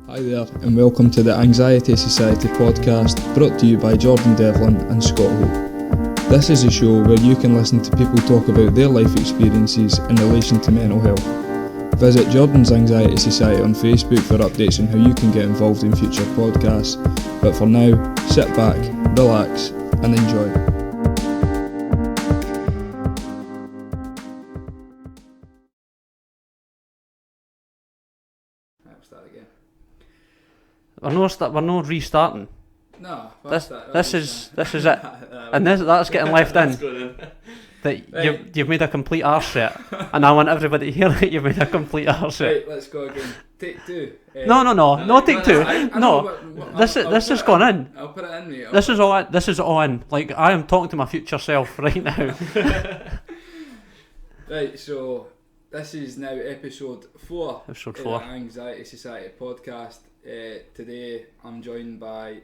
Hi there, and welcome to the Anxiety Society podcast, brought to you by Jordan Devlin and Scott Hope. This is a show where you can listen to people talk about their life experiences in relation to mental health. Visit Jordan's Anxiety Society on Facebook for updates on how you can get involved in future podcasts. But for now, sit back, relax, and enjoy. Start again. We're not restarting. No, this is it, and that's getting left in. That right. you've made a complete arse yet, and I want everybody to hear that you've made a complete arse yet. Right, let's go again. Take two. No, take two. This is going in. I'll put it in, mate. This is all in. Like, I am talking to my future self right now. Right, so this is now episode 4. Episode of 4. The Anxiety Society podcast. Today I'm joined by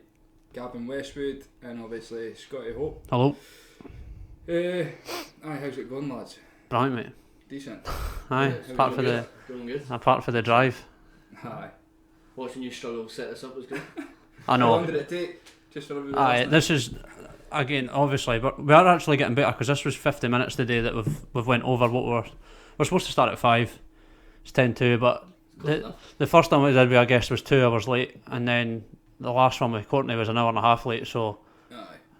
Gavin Westwood and obviously Scotty Hope. Hello. How's it going, lads? Brilliant, mate. Decent. Aye, apart for the drive. Aye. Watching you struggle to set this up was good. I know. How long did it take? Just for everybody. Aye, this is again obviously, but we are actually getting better because this was 50 minutes today that we've went over what we're supposed to start at 5. It's 10:02, but the first time we did with our guest was 2 hours late, and then the last one with Courtney was an hour and a half late. So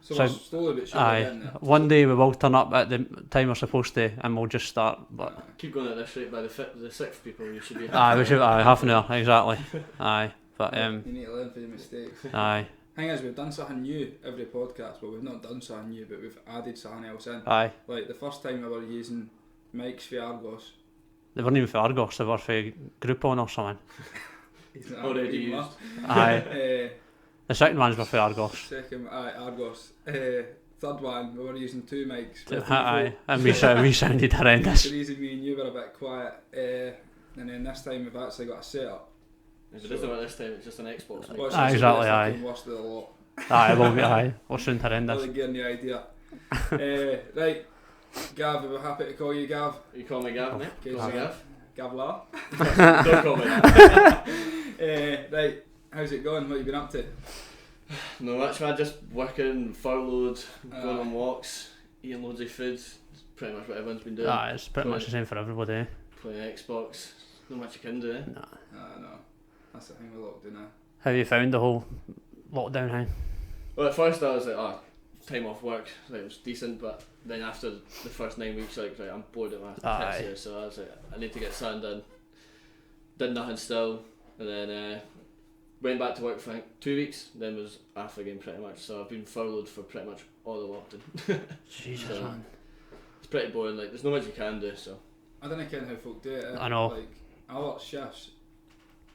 So we're slowly but surely getting there. One day we will turn up at the time we're supposed to, and we'll just start. But keep going at this rate, by the 6th people you should be. We should. Half an hour exactly. But you need to learn from your mistakes. Thing is, we've done something new every podcast, but we've not done something new, but we've added something else in. Like the first time we were using mics for Argos. They weren't even for Argos, they were for Groupon or something. Already used. The second ones were for Argos. Argos. Third one, we were using 2 mics. And we sounded horrendous. The reason me and you were a bit quiet, and then this time we've actually got a setup. If it isn't about this time, it's just an Xbox. Exactly. Worst of the lot. We'll sound horrendous. Really getting the idea. Right, Gav, we're happy to call you Gav. You call me Gav, mate? Call me Gav. Gavlar. Don't call me that. Right, how's it going? What have you been up to? No much, man. Just working, furloughed, going on walks, eating loads of food. It's pretty much what everyone's been doing. It's pretty much the same for everybody. Playing Xbox. Not much you can do, eh? No. That's the thing with lockdown now. How have you found the whole lockdown thing? Well, at first I was like, time off work, like, it was decent, but then after the first 9 weeks, right, I'm bored at my tits here, so I was like, I need to get something done. Did nothing still, and then went back to work for 2 weeks, then was off again pretty much, so I've been furloughed for pretty much all the lockdown. Jesus, so, man. It's pretty boring, like, there's not much you can do, so. I don't know how folk do it. I know. Like, I work shifts,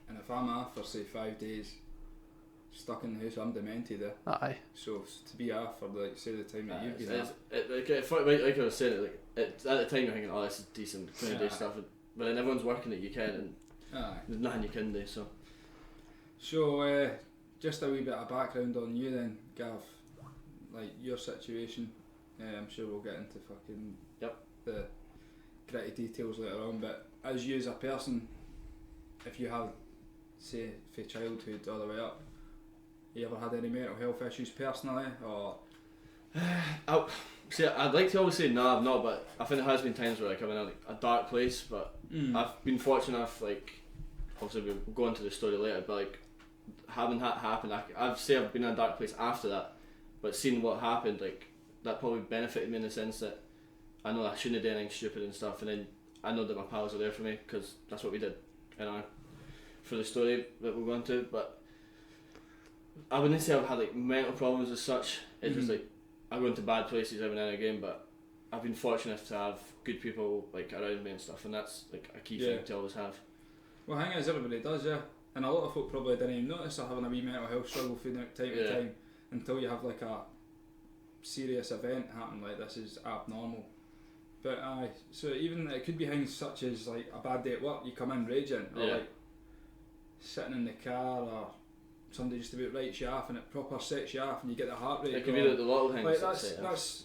and if I'm off for say 5 days, stuck in the house, I'm demented there. So to be off for like say the time that you've been off. Like I was saying, at the time you're thinking, this is decent, can you do stuff? But then everyone's working that you can, and there's nothing you can do. So just a wee bit of background on you then, Gav. Like your situation. I'm sure we'll get into the gritty details later on. But as you as a person, if you have, say, from childhood all the way up, you ever had any mental health issues personally, or? I'd like to always say no, I've not, but I think there has been times where I'm in a dark place, but I've been fortunate enough, like, obviously we'll go into the story later, but like, having that happen, I've been in a dark place after that, but seeing what happened, like, that probably benefited me in the sense that I know I shouldn't have done anything stupid and stuff, and then I know that my pals are there for me, because that's what we did, for the story that we're going to, but I wouldn't say I've had like mental problems as such. It's just like I go into bad places every now and again, but I've been fortunate to have good people like around me and stuff, and that's like a key thing to always have. Well, the thing is, everybody does, and a lot of folk probably didn't even notice they're having a wee mental health struggle from time to time until you have like a serious event happen like this is abnormal. But so even it could be things such as like a bad day at work, you come in raging, or like sitting in the car, or somebody just about writes you off and it proper sets you off and you get the heart rate. It could be like the little things. Like that's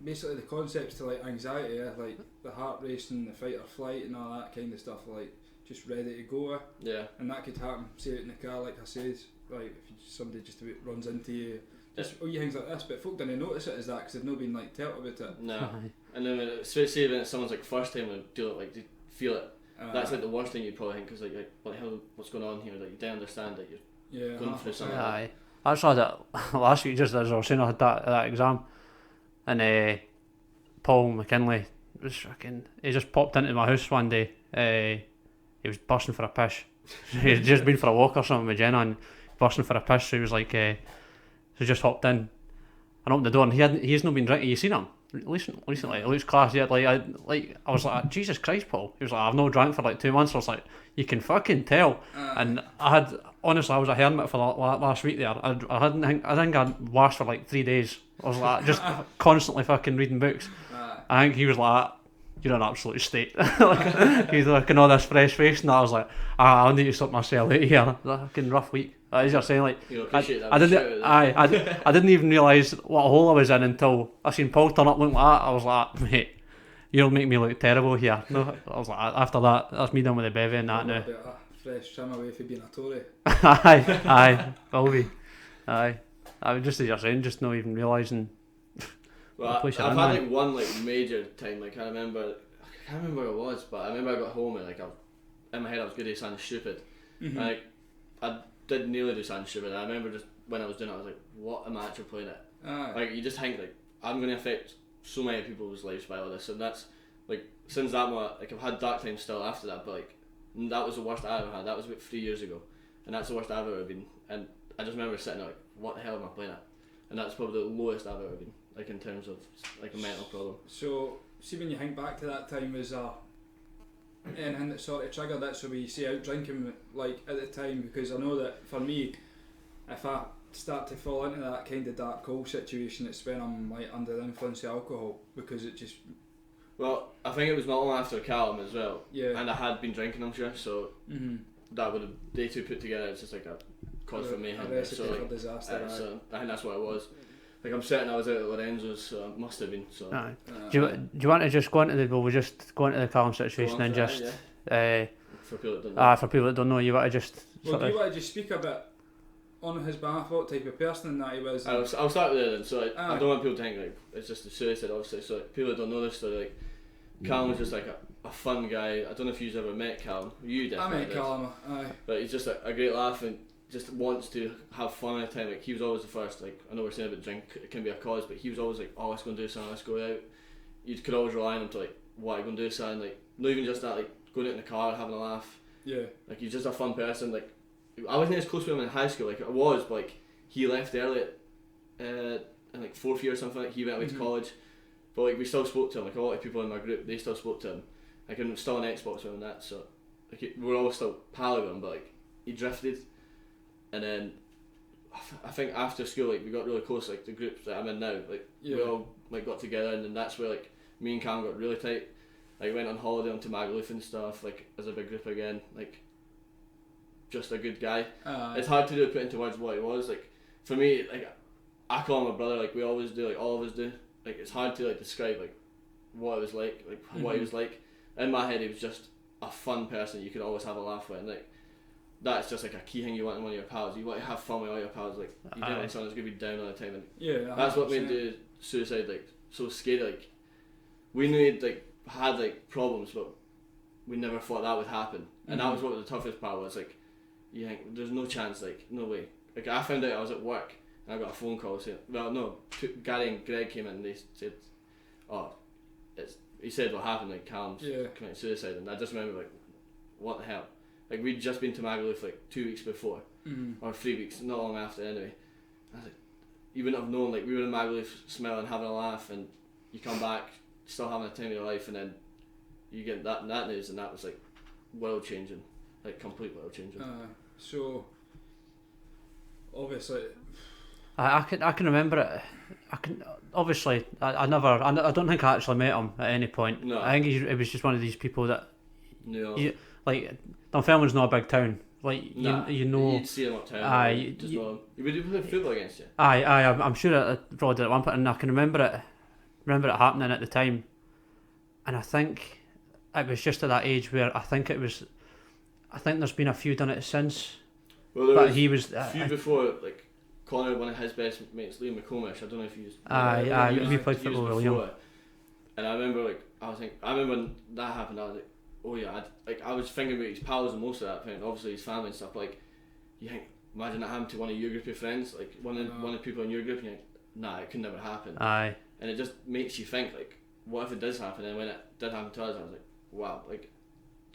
basically the concepts to like anxiety, like the heart racing, the fight or flight and all that kind of stuff. Like just ready to go. Yeah. And that could happen, say out in the car, like I said, like if somebody just about runs into you, just all things like this. But folk didn't notice it as that because they've not been like told about it. No. And then say when it's someone's like first time they do it, like they feel it. That's like the worst thing you'd probably think, because like what the hell, what's going on here? Like you don't understand that you're going through something. Aye. I actually had it last week, just as I was saying, I had that exam, and Paul McKinley was fucking. He just popped into my house one day. He was bursting for a piss. He'd just been for a walk or something with Jenna and bursting for a piss. So he was like, so he just hopped in and opened the door, and he's not been drinking. You seen him recently? It looks class. Yeah, I was like, Jesus Christ, Paul. He was like, I've not drank for like 2 months. I was like, you can fucking tell. And I was a hermit for the last week there. I think I'd washed for like 3 days. I was like, just constantly fucking reading books. I think he was like, you're an absolute state. He's looking all this fresh face, and I was like, I'll need to sort myself out here. That fucking rough week. As you're saying, like, I didn't even realise what hole I was in until I seen Paul turn up looking like that. I was like, mate, you'll make me look terrible here. No, I was like, after that, that's me done with the bevy and that now. Fresh trim away for being a Tory. Aye, will be. Aye. I was just as you're saying, just not even realising. Well, I've had like one like major time. Like I can't remember what it was, but I remember I got home and like in my head I was going to do something stupid. Mm-hmm. Like I did nearly do something stupid. And I remember just when I was doing it, I was like, "What am I actually playing at?" Like you just think like I'm going to affect so many people's lives by all this, and that's like since that moment, like I've had dark times still after that, but like that was the worst I ever had. That was about 3 years ago, and that's the worst I've ever been. And I just remember sitting there like, "What the hell am I playing at?" And that's probably the lowest I've ever been. Like in terms of like a mental problem. So see when you think back to that time, was anything that sort of triggered that? So we see out drinking like at the time, because I know that for me, if I start to fall into that kind of dark hole situation, it's when I'm like under the influence of alcohol, because it just. Well, I think it was not long after Callum as well. Yeah. And I had been drinking, I'm sure. So that would have they two put together. It's just like a cause for mayhem. So like, disaster. So I think that's what it was. Like I'm certain I was out at Lorenzo's, so it must have been. So. Do you want to just go into the? Will we just go into the Callum situation and just? For people that don't know. For people that don't know, you want to just. Well, do you want to just speak a bit on his behalf? What type of person that he was? I'll start with it then. So I don't want people to think like it's just a suicide, obviously. So like, people that don't know this story, like Callum was just like a fun guy. I don't know if you've ever met Callum. You definitely. I met Callum. Aye. But he's just a great laugh and just wants to have fun at the time. Like he was always the first. Like I know we're saying about drink, it can be a cause, but he was always like, "Oh, let's go and do something. Let's go out." You could always rely on him to like, "What are you going to do?" Something like not even just that, like going out in the car having a laugh. Yeah. Like he's just a fun person. Like I wasn't as close with him in high school. Like I was, but like he left early, in like 4th year or something. Like he went away to college, but like we still spoke to him. Like a lot of people in my group, they still spoke to him. Like and still on Xbox with him and that. So like we're all still pal with him, but like he drifted. And then I think after school, like we got really close, like the group that I'm in now, like we all like got together, and then that's where like me and Cam got really tight. Like went on holiday onto Magaluf and stuff, like as a big group again. Like just a good guy. It's hard to do put into words what he was. Like for me, like I call him a brother, like we always do, like all of us do. Like it's hard to like describe like what it was like what he was like. In my head, he was just a fun person you could always have a laugh with, and like. That's just like a key thing you want in one of your pals. You want to have fun with all your pals. Like you don't want someone who's gonna be down all the time. And that's what made the suicide like so scary. Like we knew he'd like had like problems, but we never thought that would happen. And that was what the toughest part was. Like you think there's no chance. Like no way. Like I found out I was at work and I got a phone call saying, well no, Gary and Greg came in and they said, oh, he said what happened. Like Callum's committed suicide, and I just remember like, what the hell. Like we'd just been to Magaluf like 2 weeks before, or 3 weeks, not long after anyway. I was like, you wouldn't have known. Like we were in Magaluf smelling, having a laugh, and you come back still having a time of your life, and then you get that news, and that was like world changing, like complete world changing. So obviously, I can remember it. I can obviously I don't think I actually met him at any point. No. I think it was just one of these people that. No. Like Dunfermline's not a big town. Like you know. You'd see him uptown. You would play football against you. I'm sure it probably did at one point, and I can remember it happening at the time, and I think it was just at that age where I think it was I think there's been a few done it since. Well, there But was he was. a few before, like Connor, one of his best mates, Liam McComish. I don't know if you. We played football with Liam. And I remember, like, I remember when that happened. I was like, oh yeah, I was thinking about his pals and most of that point, obviously his family and stuff. But, like, you think, imagine that happened to one of your group of friends, like one of the people in your group, and you think, nah, it could never happen. Aye. And it just makes you think, like, what if it does happen? And when it did happen to us, I was like, wow, like,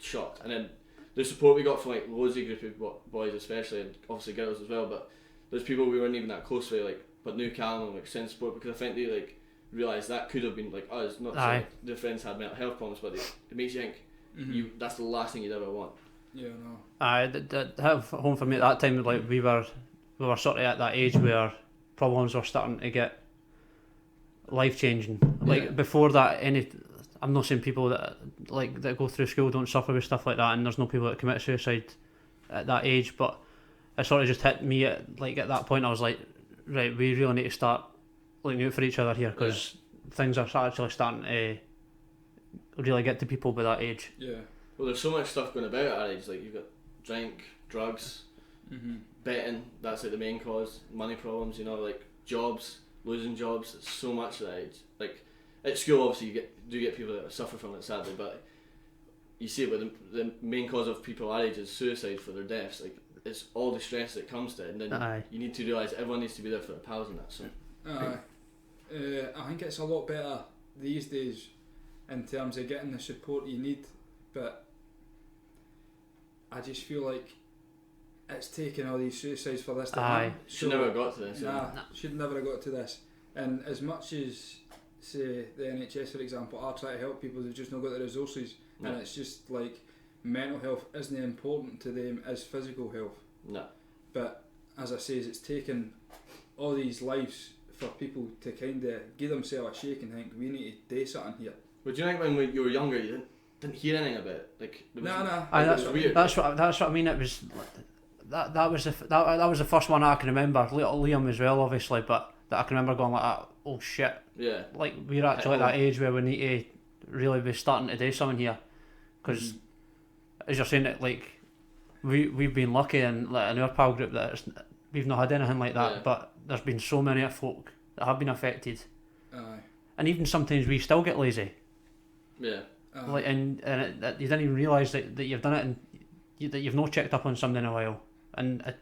shocked. And then the support we got from, like, loads of group of boys especially, and obviously girls as well, but there's people we weren't even that close with, like, but knew Callum and, like, sent support, because I think they, like, realised that could have been, like, us, not saying like, their friends had mental health problems, but it makes you think, that's the last thing you'd ever want. Yeah, no. That home for me at that time, like, we were sort of at that age where problems were starting to get life changing. Like, before that, I'm not saying people that go through school don't suffer with stuff like that, and there's no people that commit suicide at that age, but it sort of just hit me at that point. I was like, right, we really need to start looking out for each other here, because things are actually starting to really get to people by that age. Yeah. Well, there's so much stuff going about at our age. Like, you've got drink, drugs, betting. That's, like, the main cause. Money problems. You know, like, jobs, losing jobs. It's so much at that age. Like, at school, obviously, you do get people that suffer from it, sadly, but you see it with the main cause of people our age is suicide for their deaths. Like, it's all the stress that comes to it, and then you need to realise everyone needs to be there for their pals and that. So, I think it's a lot better these days in terms of getting the support you need, but I just feel like it's taken all these suicides for this to happen. Should never have got to this. Should never have got to this. And as much as, say, the NHS, for example, are trying to help people, they've just not got the resources, and it's just like mental health isn't important to them as physical health. No. But as I say, it's taken all these lives for people to kind of give themselves a shake and think, we need to do something here. But do you think when you were younger, you didn't hear anything about it? Like, that's weird. That's what I mean. It was that was the first one I can remember. Liam as well, obviously, but that I can remember going like, oh shit. Yeah. Like, we're actually at that age where we need to really be starting to do something here, because as you're saying, it, like, we've been lucky in our pal group that we've not had anything like that, but there's been so many folk that have been affected, and even sometimes we still get lazy. Yeah. Like, and you didn't even realise that you've done it, and that you've not checked up on something in a while, and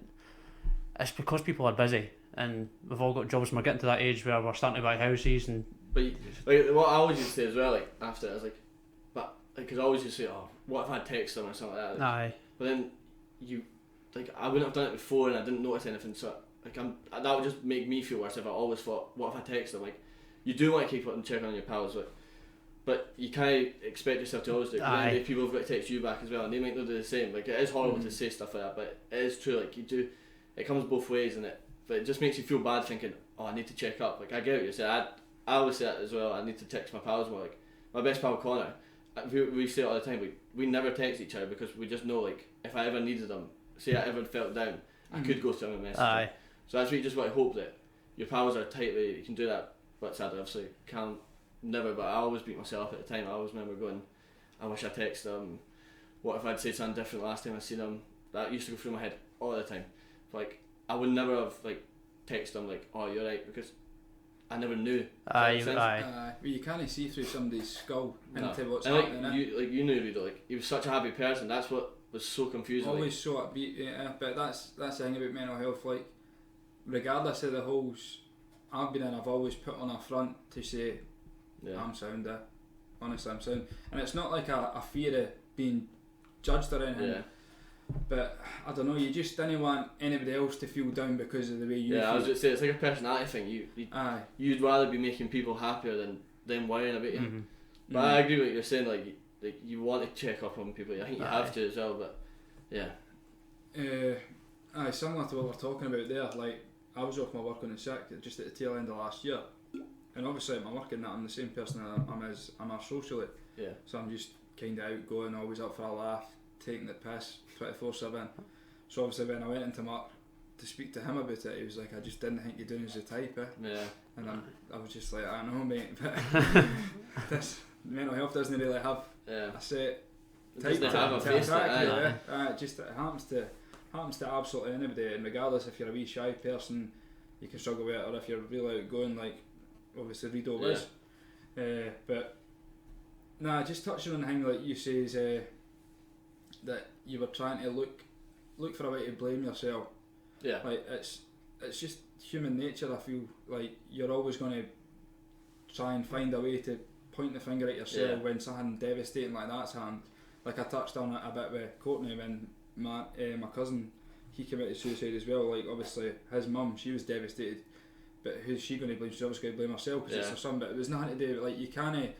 it's because people are busy, and we've all got jobs, and we're getting to that age where we're starting to buy houses, and. But like, what I always used to say as well, like, after it, I was like, but because I always used to say, oh, what if I text them or something like that? Like, but then I wouldn't have done it before, and I didn't notice anything, so like that would just make me feel worse if I always thought, what if I text them? Like, you do want to keep on checking on your pals, but you can't expect yourself to always do it. Then people have got to text you back as well, and they might not do the same. Like, it is horrible to say stuff like that, but it is true. Like, you do, it comes both ways, but it just makes you feel bad thinking, oh, I need to check up. Like, I get what you say. I always say that as well. I need to text my pals more. Like, my best pal Connor, we say it all the time. We never text each other because we just know, like, if I ever needed them, say I ever felt down, I could go to him and message him. So that's what you just want to hope, that your pals are tight that you can do that. But sadly, obviously, can't never. But I always beat myself at the time. I always remember going, I wish I texted them. What if I'd said something different last time I seen them? That used to go through my head all the time. But, like, I would never have, like, texted them like, oh, you're right, because I never knew. Well, you can't see through somebody's skull into what's happening. Like, you knew Rido, like, he was such a happy person. That's what was so confusing. Always so upbeat, but that's the thing about mental health. Like, regardless of the holes I've been in, I've always put on a front to say, I'm sound. Honestly, I'm sound. And it's not like a fear of being judged or anything. Yeah. But I don't know, you just didn't want anybody else to feel down because of the way you feel. I was just saying, it's like a personality thing. You'd rather be making people happier than them worrying about you. But I agree with what you're saying, like you want to check up on people. I think you have to as well, but similar to what we're talking about there, like, I was off my work on the sick just at the tail end of last year, and obviously at my work in that, I'm the same person I'm socially. Yeah. So I'm just kind of outgoing, always up for a laugh, taking the piss 24/7. So obviously when I went into Mark to speak to him about it, he was like, I just didn't think you're doing as a type, Yeah. And I was just like, I know, mate, but this mental health doesn't really have a set doesn't have a face. Just it happens to absolutely anybody, and regardless if you're a wee shy person, you can struggle with it, or if you're really outgoing, like obviously Rido was. But nah, just touching on the thing like you say is that you were trying to look for a way to blame yourself. Yeah. Like it's just human nature. I feel like you're always going to try and find a way to point the finger at yourself when something devastating like that's happened. Like I touched on it a bit with Courtney when my cousin, he committed suicide as well. Like obviously his mum, she was devastated, but who's she going to blame? She's obviously going to blame herself because it's her son. But it was nothing to do. Like you can't.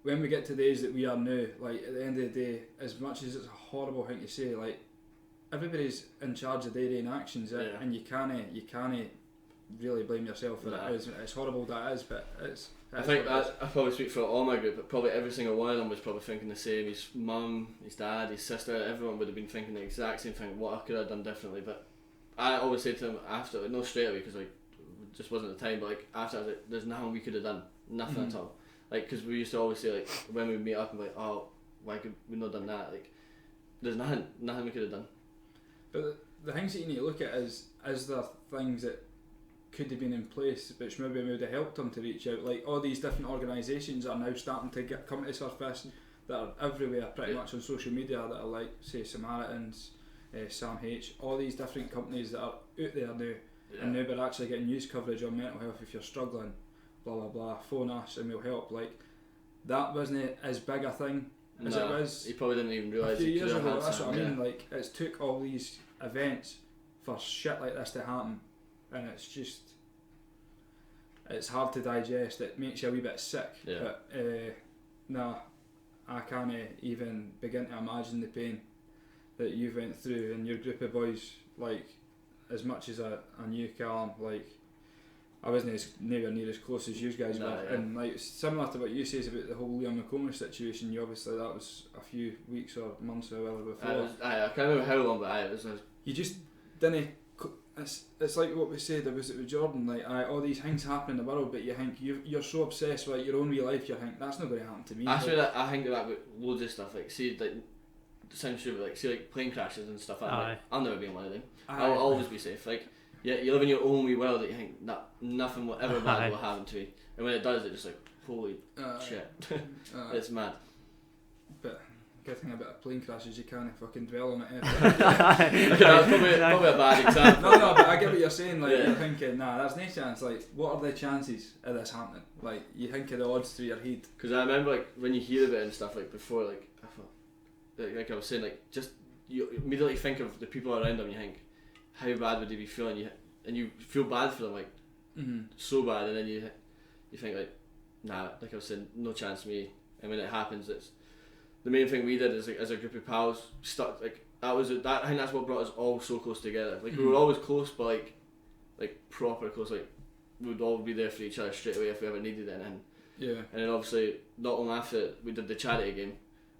When we get to the age that we are now, like at the end of the day, as much as it's a horrible thing to say, like everybody's in charge of their own actions, and you can't really blame yourself for it. It's horrible that is, but it's. I think I probably speak for all my group, but probably every single one of them was probably thinking the same. His mum, his dad, his sister, everyone would have been thinking the exact same thing. What I could have done differently, but I always say to them after, like, no straight away because like it just wasn't the time. But like after, I was like, there's nothing we could have done, nothing at all. Like because we used to always say like when we would meet up and be like, oh, why could we not done that? Like there's nothing we could have done. But the things that you need to look at is there things that could have been in place which maybe would have helped them to reach out, like all these different organisations are now starting to come to surface that are everywhere pretty much on social media that are like say Samaritans, Sam H, all these different companies that are out there now and now we're actually getting news coverage on mental health. If you're struggling, blah blah blah, phone us and we'll help. Like that wasn't as big a thing as it was. He probably didn't even realise a few years ago. That's what I mean. Like it's took all these events for shit like this to happen, and it's hard to digest. It makes you a wee bit sick. But I can't even begin to imagine the pain that you went through in your group of boys. Like as much as I knew Callum, like I wasn't nowhere near as close as you guys were, and like similar to what you says about the whole Liam McComas situation. You obviously that was a few weeks or months or whatever before. I can't remember how long, but it was. You just didn't. It's like what we said. Was it with Jordan? Like all these things happen in the world, but you think you're so obsessed with like, your own real life. You think that's not going to happen to me. Actually, like, I think that with loads of stuff. Like see, like it sounds stupid. Like see, like plane crashes and stuff. Like, I'll never be in one of them. I'll always be safe. Like. Yeah, you live in your own wee world that you think that nothing will ever bad will happen to you, and when it does, it's just like holy shit, it's mad. But good thing about a plane crash is you can't fucking dwell on it. That's probably a bad example. No, but I get what you're saying. Like you're thinking, nah, there's no chance. Like, what are the chances of this happening? Like, you think of the odds through your head. Because I remember like when you hear about it and stuff like before, like I thought, like I was saying, like just you immediately think of the people around them. And you think, how bad would they be feeling? And you feel bad for them, like so bad, and then you think like, nah, like I was saying, no chance to me. And when it happens, it's the main thing we did is like as a group of pals stuck. Like I think that's what brought us all so close together. Like we were always close, but like proper close. Like we would all be there for each other straight away if we ever needed anything. Yeah. And then obviously not long after it, we did the charity game,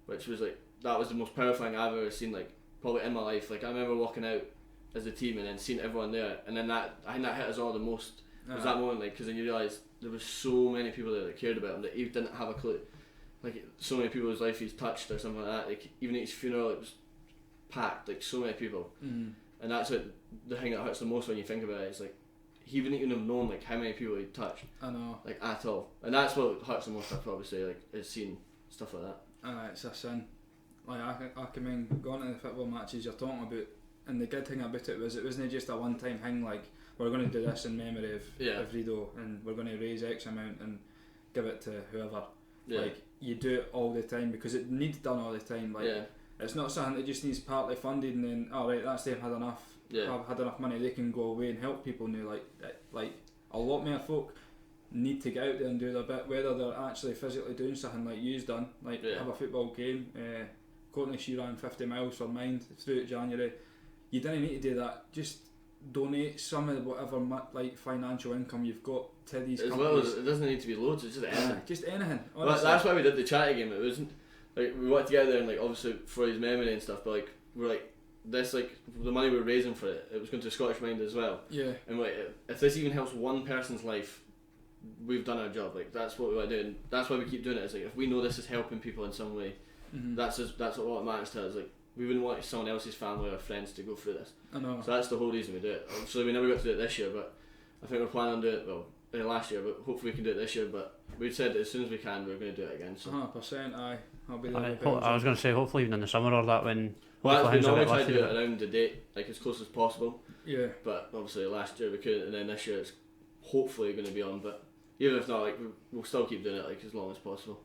which was like that was the most powerful thing I've ever seen. Like probably in my life. Like I remember walking out as a team and then seeing everyone there, and then I think that hit us all the most. Was that moment, like, because then you realise there was so many people there that cared about him that he didn't have a clue. Like so many people's life he's touched or something like that. Like even at his funeral, it was packed. Like so many people, and that's like the thing that hurts the most when you think about it. It's like he wouldn't even have known like how many people he touched. I know. Like at all, and that's what hurts the most. I'd probably say like is seeing stuff like that. It's a sin. Like I can mean going to the football matches you're talking about. And the good thing about it wasn't just a one-time thing. Like we're going to do this in memory of Rido, and we're going to raise X amount and give it to whoever. Like you do it all the time because it needs done all the time. Like it's not something that just needs partly funded and then right, that's them had enough. Have had enough money, they can go away and help people now. Like a lot more folk need to get out there and do their bit, whether they're actually physically doing something like you've done, like have a football game. Courtney, she ran 50 miles for mine throughout January. You didn't need to do that. Just donate some of whatever like financial income you've got to these companies. Well as it doesn't need to be loads. It's just anything. Just anything. Well, that's why we did the charity game. It wasn't like we wanted to get there and like obviously for his memory and stuff. But like we're like this like the money we're raising for it. It was going to Scottish Mind as well. Yeah. And like if this even helps one person's life, we've done our job. Like that's what we want to do, and that's why we keep doing it. It's like if we know this is helping people in some way, That's what matters to us. Like, we wouldn't want someone else's family or friends to go through this. I know. So that's the whole reason we do it. Obviously, we never got to do it this year, but I think we're planning on doing it, last year, but hopefully we can do it this year. But we said that as soon as we can, we're going to do it again. So 100%, aye. I'll be there. I was going to say, hopefully even in the summer or that, when well, we normally things try are to a do bit it around the date, like as close as possible. Yeah. But obviously last year we couldn't, and then this year it's hopefully going to be on. But even if not, like we'll still keep doing it like as long as possible.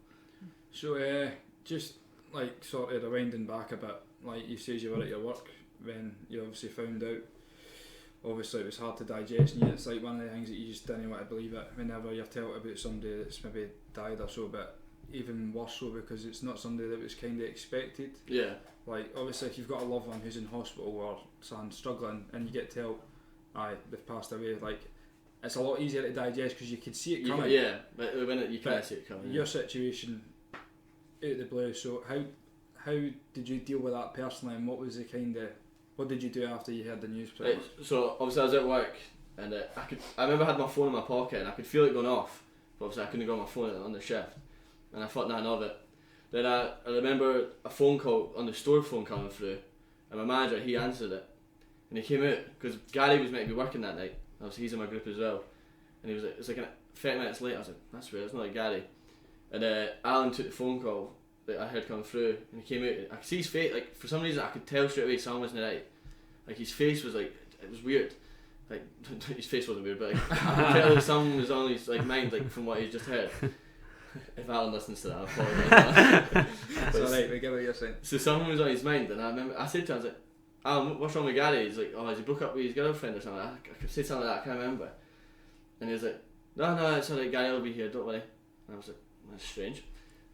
So just like sort of rewinding back a bit, like you says you were at your work when you obviously found out. Obviously it was hard to digest, and it's like one of the things that you just didn't want to believe it whenever you're told about somebody that's maybe died or so, but even worse so because it's not somebody that was kind of expected. Yeah. Like obviously if you've got a loved one who's in hospital or someone struggling and you get told, aye, they've passed away, like it's a lot easier to digest because you can see it coming. Yeah, but when you can't see it coming. Your situation out of the blue, so how did you deal with that personally, and what did you do after you heard the news? So obviously I was at work, and I remember I had my phone in my pocket and I could feel it going off, but obviously I couldn't go on my phone on the shift, and I thought nothing of it. Then I remember a phone call on the store phone coming through, and my manager, he answered it, and he came out because Gary was meant to be working that night. Obviously he's in my group as well, and he was like, it's like 30 minutes late. I was like, that's weird, it's not like Gary. And Alan took the phone call that I heard come through, and he came out. I could see his face, like for some reason I could tell straight away something wasn't right. Like his face was like, it was weird. Like his face wasn't weird, but like, I could tell that something was on his like mind, like from what he just heard. If Alan listens to that, I apologise. It's alright, we get what you're saying. So something was on his mind, and I remember I said to him, I was like, Alan, what's wrong with Gary? He's like, oh, has he broke up with his girlfriend or something? I could say something like that, I can't remember. And he was like, no, it's alright, Gary will be here, don't worry. And I was like, that's strange.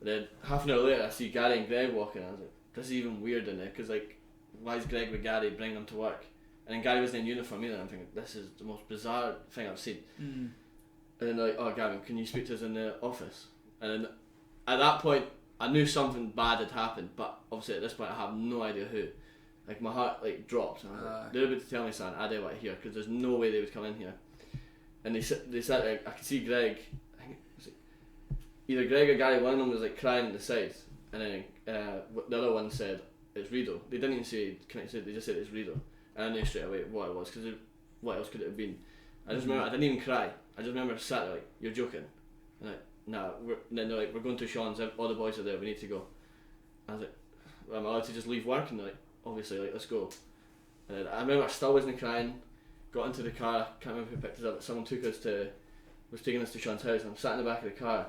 And then half an hour later, I see Gary and Greg walking. I was like, this is even weird in there, because like, why is Greg with Gary bringing them to work? And then Gary wasn't in uniform either. And I'm thinking, this is the most bizarre thing I've seen. And then they're like, oh, Gavin, can you speak to us in the office? And then at that point, I knew something bad had happened, but obviously at this point, I have no idea who. Like my heart like dropped. And I was like, they're about to tell me something. I didn't want to hear, because there's no way they would come in here. And they sat there. I could see Greg. I think it was like, either Greg or Gary. One of them was like crying at the side, and then the other one said it's Rido. They didn't even say connected. They just said it's Rido, and I knew straight away what it was, because what else could it have been? I just remember I didn't even cry. I just remember sat there like, you're joking, and like, nah. And then they're like, we're going to Sean's. All the boys are there. We need to go. I was like, well, am I allowed to just leave work? And they're like, obviously, like, let's go. And then I remember I still wasn't crying. Got into the car. Can't remember who picked us up. But someone was taking us to Sean's house. And I'm sat in the back of the car.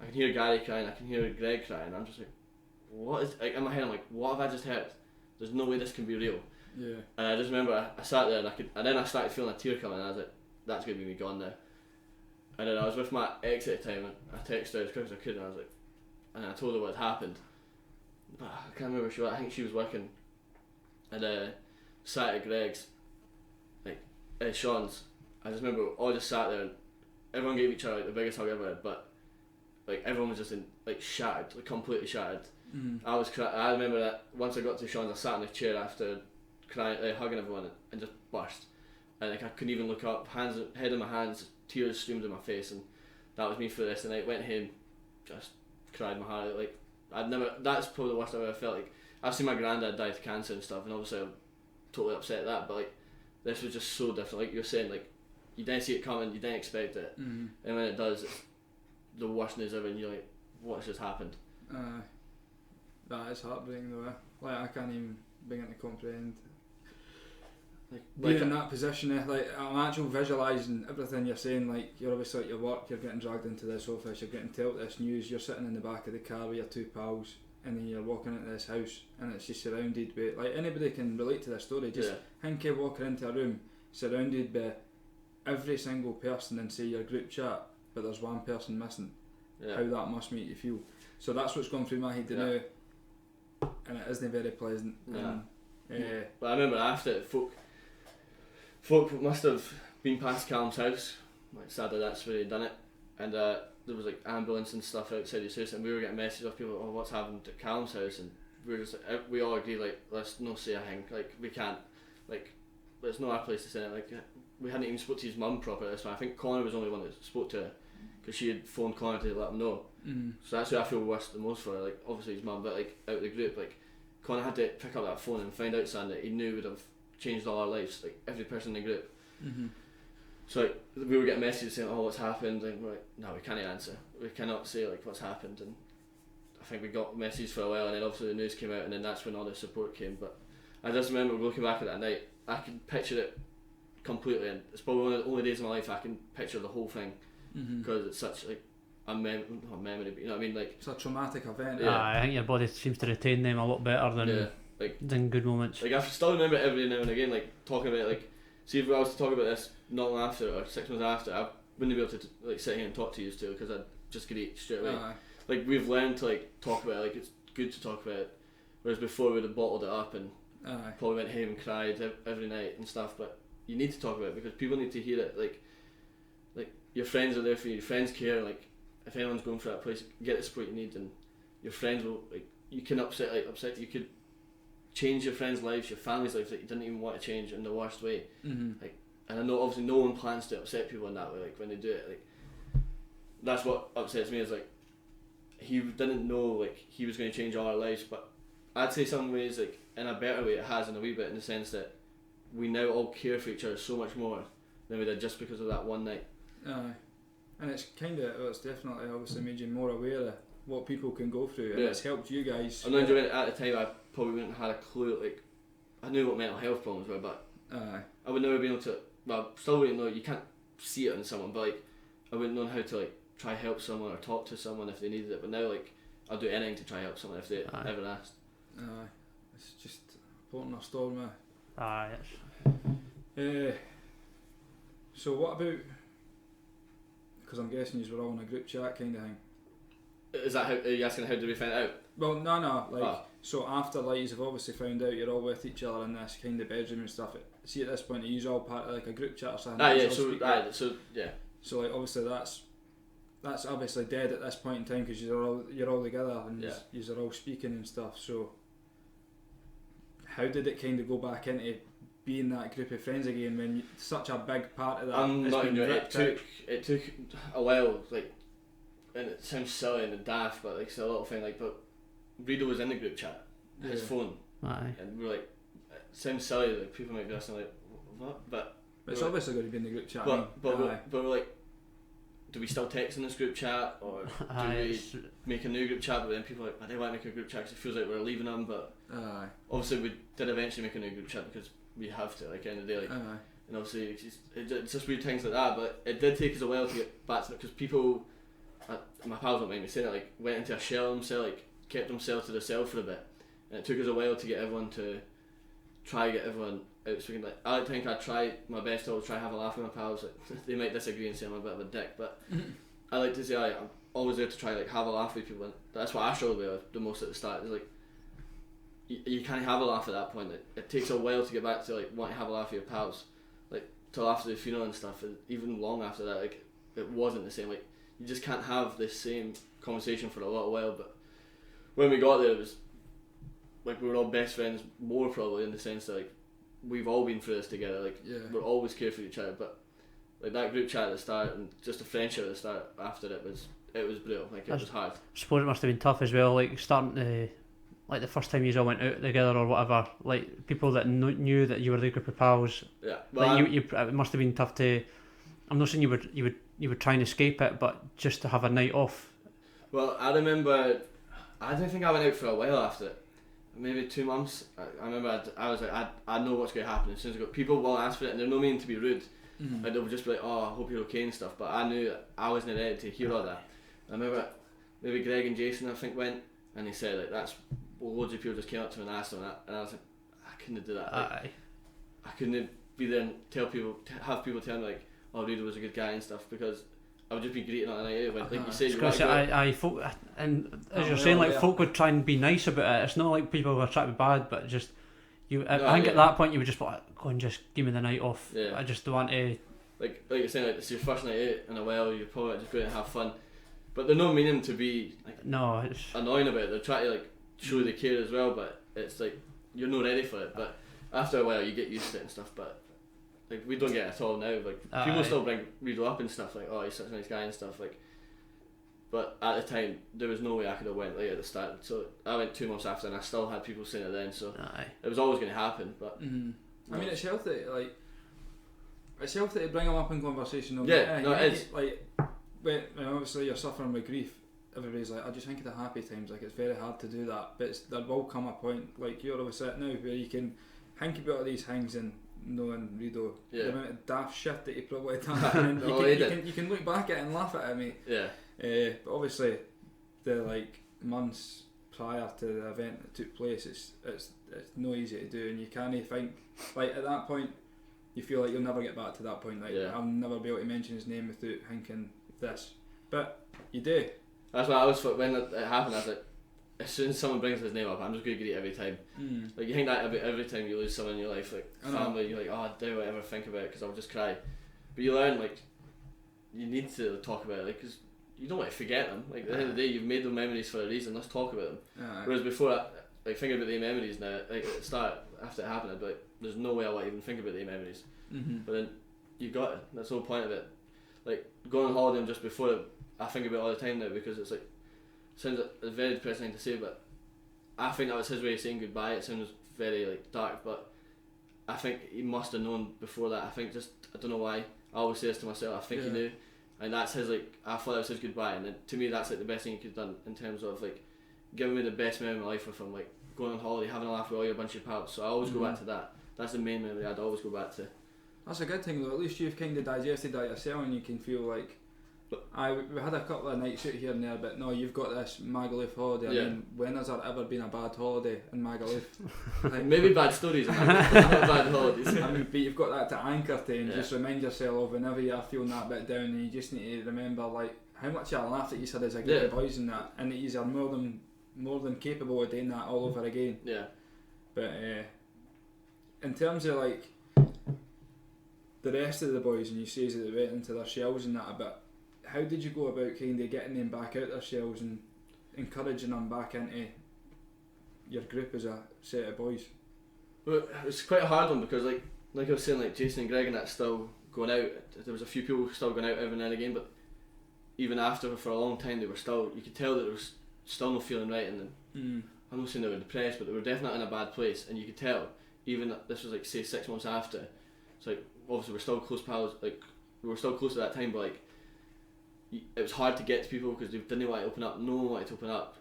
I can hear Gary crying. I can hear Greg crying. And I'm just like, what is? Like, in my head, I'm like, what have I just heard? There's no way this can be real. Yeah. And I just remember I sat there, and then I started feeling a tear coming. And I was like, that's gonna be me gone now. And then I was with my ex at the time, and I texted her as quick as I could, and I was like, and I told her what had happened. But I can't remember where she was. I think she was working. And sat at Greg's, like Sean's. I just remember all just sat there, and everyone gave each other like the biggest hug ever, but like everyone was just shattered, like completely shattered. I was I remember that once I got to Sean's, I sat in the chair after crying, hugging everyone, and just burst. And like I couldn't even look up, head in my hands, tears streamed in my face, and that was me for the rest of the night. Went home, just cried my heart out. Like that's probably the worst I've ever felt. Like I've seen my granddad die to cancer and stuff, and obviously I'm totally upset at that, but like this was just so different. Like you're saying, like you didn't see it coming, you didn't expect it, and when it does, it's the worst news ever, and you're like, what's just happened? That is heartbreaking though. Like I can't even begin to comprehend. Like in that position, like I'm actually visualising everything you're saying. Like you're obviously at your work, you're getting dragged into this office, you're getting told this news, you're sitting in the back of the car with your two pals, and then you're walking into this house, and it's just surrounded by, like anybody can relate to this story. Just think of walking into a room surrounded by every single person and say your group chat, but there's one person missing. How that must make you feel. So that's what's going through my head now, and it isn't very pleasant. But I remember after it, folk must have been past Callum's house. Like sadly, that's where he'd done it, and there was like ambulance and stuff outside his house, and we were getting messages of people, oh, what's happened at Callum's house, and we were just like, we all agreed, like, let's not say a thing, like we can't, like it's not our place to say it. Like we hadn't even spoke to his mum properly. So I think Connor was the only one that spoke to her, because she had phoned Connor to let him know. So that's who I feel worst the most for. Like obviously his mum, but like out of the group, like Connor had to pick up that phone and find out something that he knew would have changed all our lives, like every person in the group. So like, we were getting messages saying, "Oh, what's happened?" And we're like, "No, we can't answer. We cannot say like what's happened." And I think we got messages for a while, and then obviously the news came out, and then that's when all the support came. But I just remember looking back at that night, I can picture it completely, and it's probably one of the only days in my life I can picture the whole thing because it's such like a memory, but you know what I mean, like it's a traumatic event. I think your body seems to retain them a lot better than good moments. Like I still remember every now and again, like talking about it, like see if I was to talk about this not long after or 6 months after, I wouldn't be able to like sit here and talk to you still because I'd just get it straight away. Like we've learned to like talk about it, like it's good to talk about it, whereas before we'd have bottled it up and probably went home and cried every night and stuff. But you need to talk about it because people need to hear it. Like your friends are there for you, your friends care. Like if anyone's going for that place, get the support you need, and your friends will like you can upset you could change your friends' lives, your family's lives that you didn't even want to change in the worst way. Like, and I know obviously no one plans to upset people in that way. Like when they do it, like that's what upsets me is like he didn't know like he was going to change all our lives, but I'd say some ways like in a better way it has in a wee bit in the sense that we now all care for each other so much more than we did just because of that one night. And it's it's definitely obviously made you more aware of what people can go through, and it's helped you guys. I'm not enjoying it at the time. I probably wouldn't have had a clue. Like I knew what mental health problems were, but I would never be able to. Well, still wouldn't know. You can't see it in someone, but like I wouldn't know how to like try help someone or talk to someone if they needed it. But now like I'll do anything to try help someone if they ever asked. It's just putting a storm. So what about? Because I'm guessing you were all in a group chat kind of thing. Is that how? Are you asking how did we find out? Well, no. Like so after like you've obviously found out you're all with each other in this kind of bedroom and stuff. See at this point, are you all part of like a group chat or something? So like obviously that's obviously dead at this point in time because you're all together and you're all speaking and stuff. So how did it kind of go back into being that group of friends again when such a big part of that? I'm not enjoying it. It took a while, like, and it sounds silly and daft, but like it's a little thing. Like, but Redo was in the group chat, his phone, and we were like, it sounds silly. Like people might be asking like, what? But it's obviously going to be in the group chat. But we're like, do we still text in this group chat or do we make a new group chat? But then people are like, I don't want to make a group chat because it feels like we're leaving them. But obviously we did eventually make a new group chat because we have to, like, at the end of the day, like, and obviously it's just weird things like that. But it did take us a while to get back to it because people, my pals don't mind me saying it, like went into a shell themselves, like kept themselves to themselves for a bit, and it took us a while to get everyone out speaking. Like I think I try my best to always try have a laugh with my pals. Like they might disagree and say I'm a bit of a dick, but I like to say I'm always there to try like have a laugh with people. And that's what I struggle with the most at the start. Is like you can't have a laugh at that point. It takes a while to get back to like wanting to have a laugh with your pals, like till after the funeral and stuff. And even long after that, like it wasn't the same. Like you just can't have this same conversation for a little while. But when we got there, it was like we were all best friends, more probably in the sense that like we've all been through this together. Like we're always care for each other. But like that group chat at the start and just the friendship at the start after it was brutal. Like it was hard. I suppose it must have been tough as well. Like starting to. Like the first time you all went out together or whatever, like people that knew that you were the group of pals. Yeah, well, like it must have been tough to. I'm not saying you would try and escape it, but just to have a night off. Well, I remember, I don't think I went out for a while after it. Maybe 2 months. I remember I was like, I know what's going to happen as soon as I go. People will ask for it, and they're no meaning to be rude. Like they'll just be like, oh, I hope you're okay and stuff. But I knew that I wasn't ready to hear all that. I remember maybe Greg and Jason I think went, and they said like that's. Well, loads of people just came up to me and asked them that, and I was like, I couldn't do that. Like, I couldn't be there and have people tell me like, oh, Redo was a good guy and stuff, because I would just be greeting on the night out. Like you said, folk, and as you're saying, like folk would try and be nice about it. It's not like people were trying to be bad, but just I think at that point you would just be like, go and just give me the night off. Yeah. I just don't want to. Like you're saying, like it's your first night out in a while. You're probably just going to have fun, but they're not meaning to be like it's annoying about it. They're trying to like show they care as well, but it's like you're not ready for it. But after a while you get used to it and stuff. But like we don't get it at all now. Like people still bring Redo up and stuff, like, oh, he's such a nice guy and stuff. Like But at the time, there was no way I could have went at the start. So I went 2 months after, and I still had people saying it then. So it was always going to happen. But I mean, it's healthy. Like, it's healthy to bring them up in conversation. Though. Yeah, no, it is. Like, when obviously you're suffering with grief, everybody's like, I just think of the happy times. Like, it's very hard to do that. But there will come a point, like you're always at now, where you can think about these things and knowing Rido, the amount of daft shit that he probably done. You can look back at it and laugh at it, mate. Yeah. But obviously, the like months prior to the event that took place, it's no easy to do, and you can't think like at that point. You feel like you'll never get back to that point. Like I'll never be able to mention his name without thinking this, but you do. That's why I was when it happened. I was like, as soon as someone brings his name up, I'm just going to greet every time. Like you think that about every time you lose someone in your life, like family, you're like, oh, I don't ever think about it because I'll just cry. But you learn like you need to talk about it, like because you don't want to forget them. Like at the end of the day, you've made those memories for a reason. Let's talk about them. Whereas before, like thinking about the memories now, like at the start after it happened, I'd be like, there's no way I want to even think about the memories. But then you got it. That's the whole point of it. Like going on holiday just before it, I think about it all the time now because it's like it sounds like a very depressing thing to say, but I think that was his way of saying goodbye. It sounds very like dark, but I think he must have known before that. I think just I don't know why. I always say this to myself. I think he knew, and that's his like. I thought that was his goodbye, and then, to me that's like the best thing he could have done in terms of like giving me the best memory of my life with him, like going on holiday, having a laugh with all your bunch of pals. So I always go back to that. That's the main memory I'd always go back to. That's a good thing though. At least you've kind of digested that yourself, and you can feel like. We had a couple of nights out here and there, but no, you've got this Magaluf holiday. I mean, when has there ever been a bad holiday in Magaluf? Like, maybe bad stories, not bad holidays. I mean, but you've got that to anchor to, and just remind yourself of whenever you're feeling that bit down, and you just need to remember like how much you laughed at you said as a group of boys and that, and that you are more than capable of doing that all over again. Yeah. But in terms of like the rest of the boys, and you say that they went into their shells and that a bit. How did you go about kind of getting them back out their shells and encouraging them back into your group as a set of boys? Well, it was quite a hard one because like I was saying, like Jason and Greg and that still going out. There was a few people still going out every now and again, but even after for a long time they were still. You could tell that there was still no feeling right in them. I'm not saying they were depressed, but they were definitely in a bad place, and you could tell. Even this was like say 6 months after. It's like obviously we're still close pals. Like we were still close at that time, but like. It was hard to get to people because they didn't want to open up. No one wanted to open up,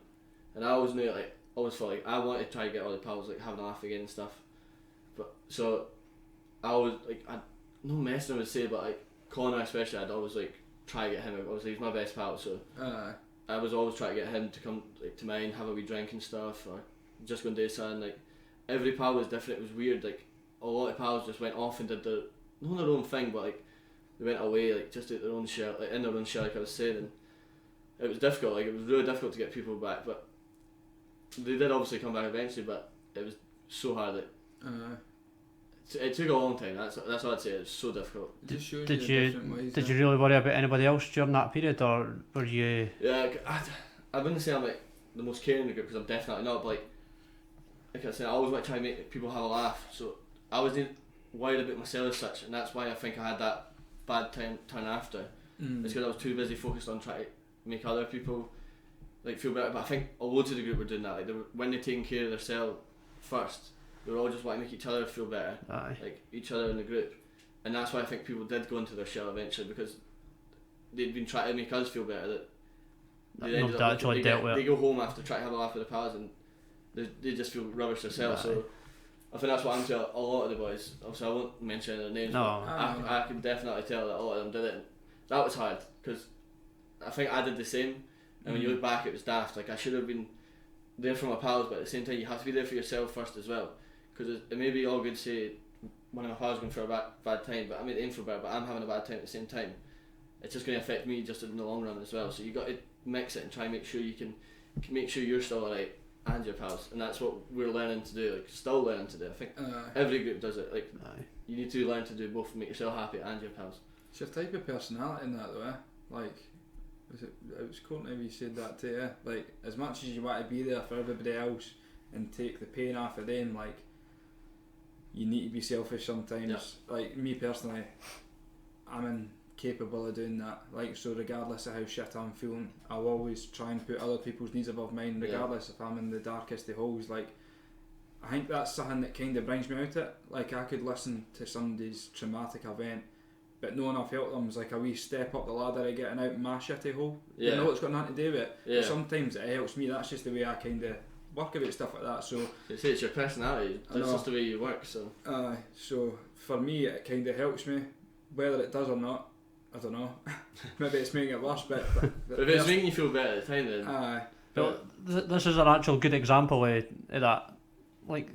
and I always knew always felt like I wanted to try to get all the pals like having a laugh again and stuff. But so I always I no messing would say, but like Connor especially, I'd always like try to get him. Obviously he's my best pal, so I was always trying to get him to come like to mine, have a wee drink and stuff, or just go and do something. Like every pal was different. It was weird. Like a lot of pals just went off and did their own thing, but like. They went away like just at their own shell, like in their own shell, like I was saying, and it was difficult. Like it was really difficult to get people back, but they did obviously come back eventually. But it was so hard. Like it took a long time. That's what I'd say. It was so difficult. Just shows did you you different ways, did you really worry about anybody else during that period, or were you? Yeah, I wouldn't say I'm like the most caring in the group because I'm definitely not. But like I said, I always want to try and make people have a laugh. So I wasn't worried about myself as such, and that's why I think I had that. Bad turn after. It's because I was too busy focused on trying to make other people like feel better. But I think loads of the group were doing that. Like when they're taking care of themselves first, they were all just wanting to make each other feel better. Like each other in the group, and that's why I think people did go into their shell eventually because they'd been trying to make us feel better. That they ended up they go home after trying to have a laugh with the pals and they just feel rubbish themselves. So. I think that's what I'm to a lot of the boys. Obviously, I won't mention their names. No. But I can definitely tell that a lot of them did it. And that was hard because I think I did the same. And when you look back, it was daft. Like I should have been there for my pals, but at the same time, you have to be there for yourself first as well. Because it may be all good to say one of my pals going for a bad time, but I mean, aim for better. But I'm having a bad time at the same time. It's just going to affect me just in the long run as well. So you got to mix it and try and make sure you can make sure you're still alright. And your pals, and that's what we're learning to do. Like, still learning to do. I think every group does it. Like, you need to learn to do both, make yourself happy and your pals. It's your type of personality in that, though. Like, it was cool when you said that too. Like, as much as you want to be there for everybody else and take the pain off of them, like, you need to be selfish sometimes. Like me personally, I'm in capable of doing that. Like, so regardless of how shit I'm feeling, I'll always try and put other people's needs above mine, regardless if I'm in the darkest of holes. Like, I think that's something that kind of brings me out it. Like, I could listen to somebody's traumatic event, but knowing I've helped them is like a wee step up the ladder of getting out of my shitty hole. You know, it's got nothing to do with it. But sometimes it helps me. That's just the way I kind of work about stuff like that. So it's your personality. That's just the way you work. So so for me, it kind of helps me. Whether it does or not, I don't know. Maybe it's making it worse, but if it's making you feel better at the time, then this is an actual good example of that. Like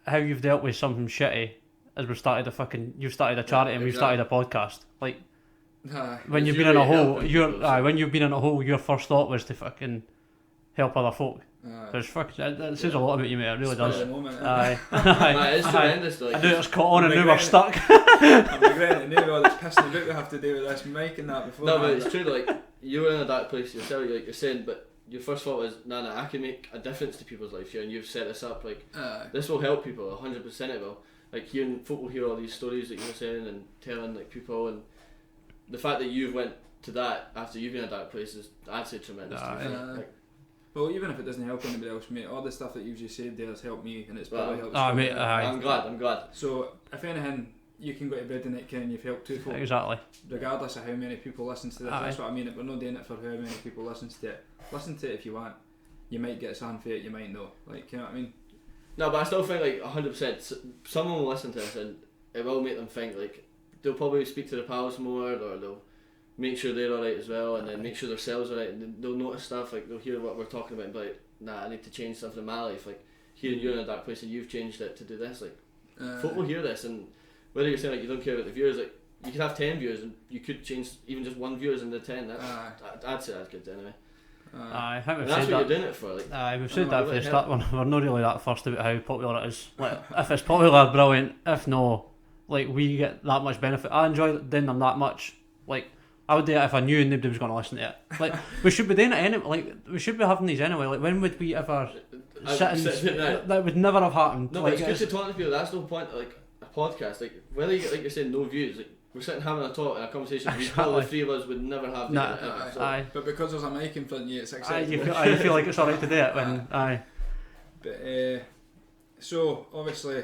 how you've dealt with something shitty as you've started a charity and we've started a podcast. Like when you've been in a hole, when you've been in a hole, your first thought was to fucking help other folk. There's fucking it says a lot about you, mate. It really does. It's tremendous. Like, I knew it was caught on and now we're stuck. I'm regretting it now. All this pissing about we have to do with this mic and that before. No, but it's true. Like you were in a dark place yourself, like you're saying, but your first thought was, nah, I can make a difference to people's lives here, and you've set this up. Like this will help people. 100% it will. Like hearing folk will hear all these stories that you were saying and telling like people, and the fact that you've went to that after you've been in a dark place is, I'd say, tremendous. Well, even if it doesn't help anybody else, mate, all the stuff that you've just said there has helped me, and it's probably helped. Mate, I'm glad. So, if anything, you can go to bed tonight and you've helped two folk. Exactly. Regardless of how many people listen to this, that's what I mean. We're not doing it for how many people listen to it. Listen to it if you want. You might get something for it, you might not. Like, you know what I mean? No, but I still think like 100%. Someone will listen to this and it will make them think. Like they'll probably speak to their pals more, or they'll make sure they're alright as well, and then make sure themselves alright, and they'll notice stuff, like they'll hear what we're talking about and be like, nah, I need to change something in my life, like hearing you're in a dark place and you've changed it to do this, like folk will hear this, and whether you're saying like you don't care about the viewers, like you could have 10 viewers and you could change even just one viewers in the 10, I'd say that's good anyway. I think we've that's said what that. you're doing it for, like. We've said that for the start. We're not really that fussed about how popular it is. Like, if it's popular, brilliant. If no, like we get that much benefit. I enjoy doing them that much. Like I would do it if I knew nobody was going to listen to it. Like we should be doing it anyway. Like we should be having these anyway. Like when would we ever that would never have happened. No, like, but it's good to talk to people. That's the whole point of, like a podcast. Like whether you get, like you're saying, no views. Like we're sitting having a talk and a conversation. Exactly. All the three of us would never have. But because there's a mic in front of you, it's acceptable. You feel like it's alright to do it when. But so obviously,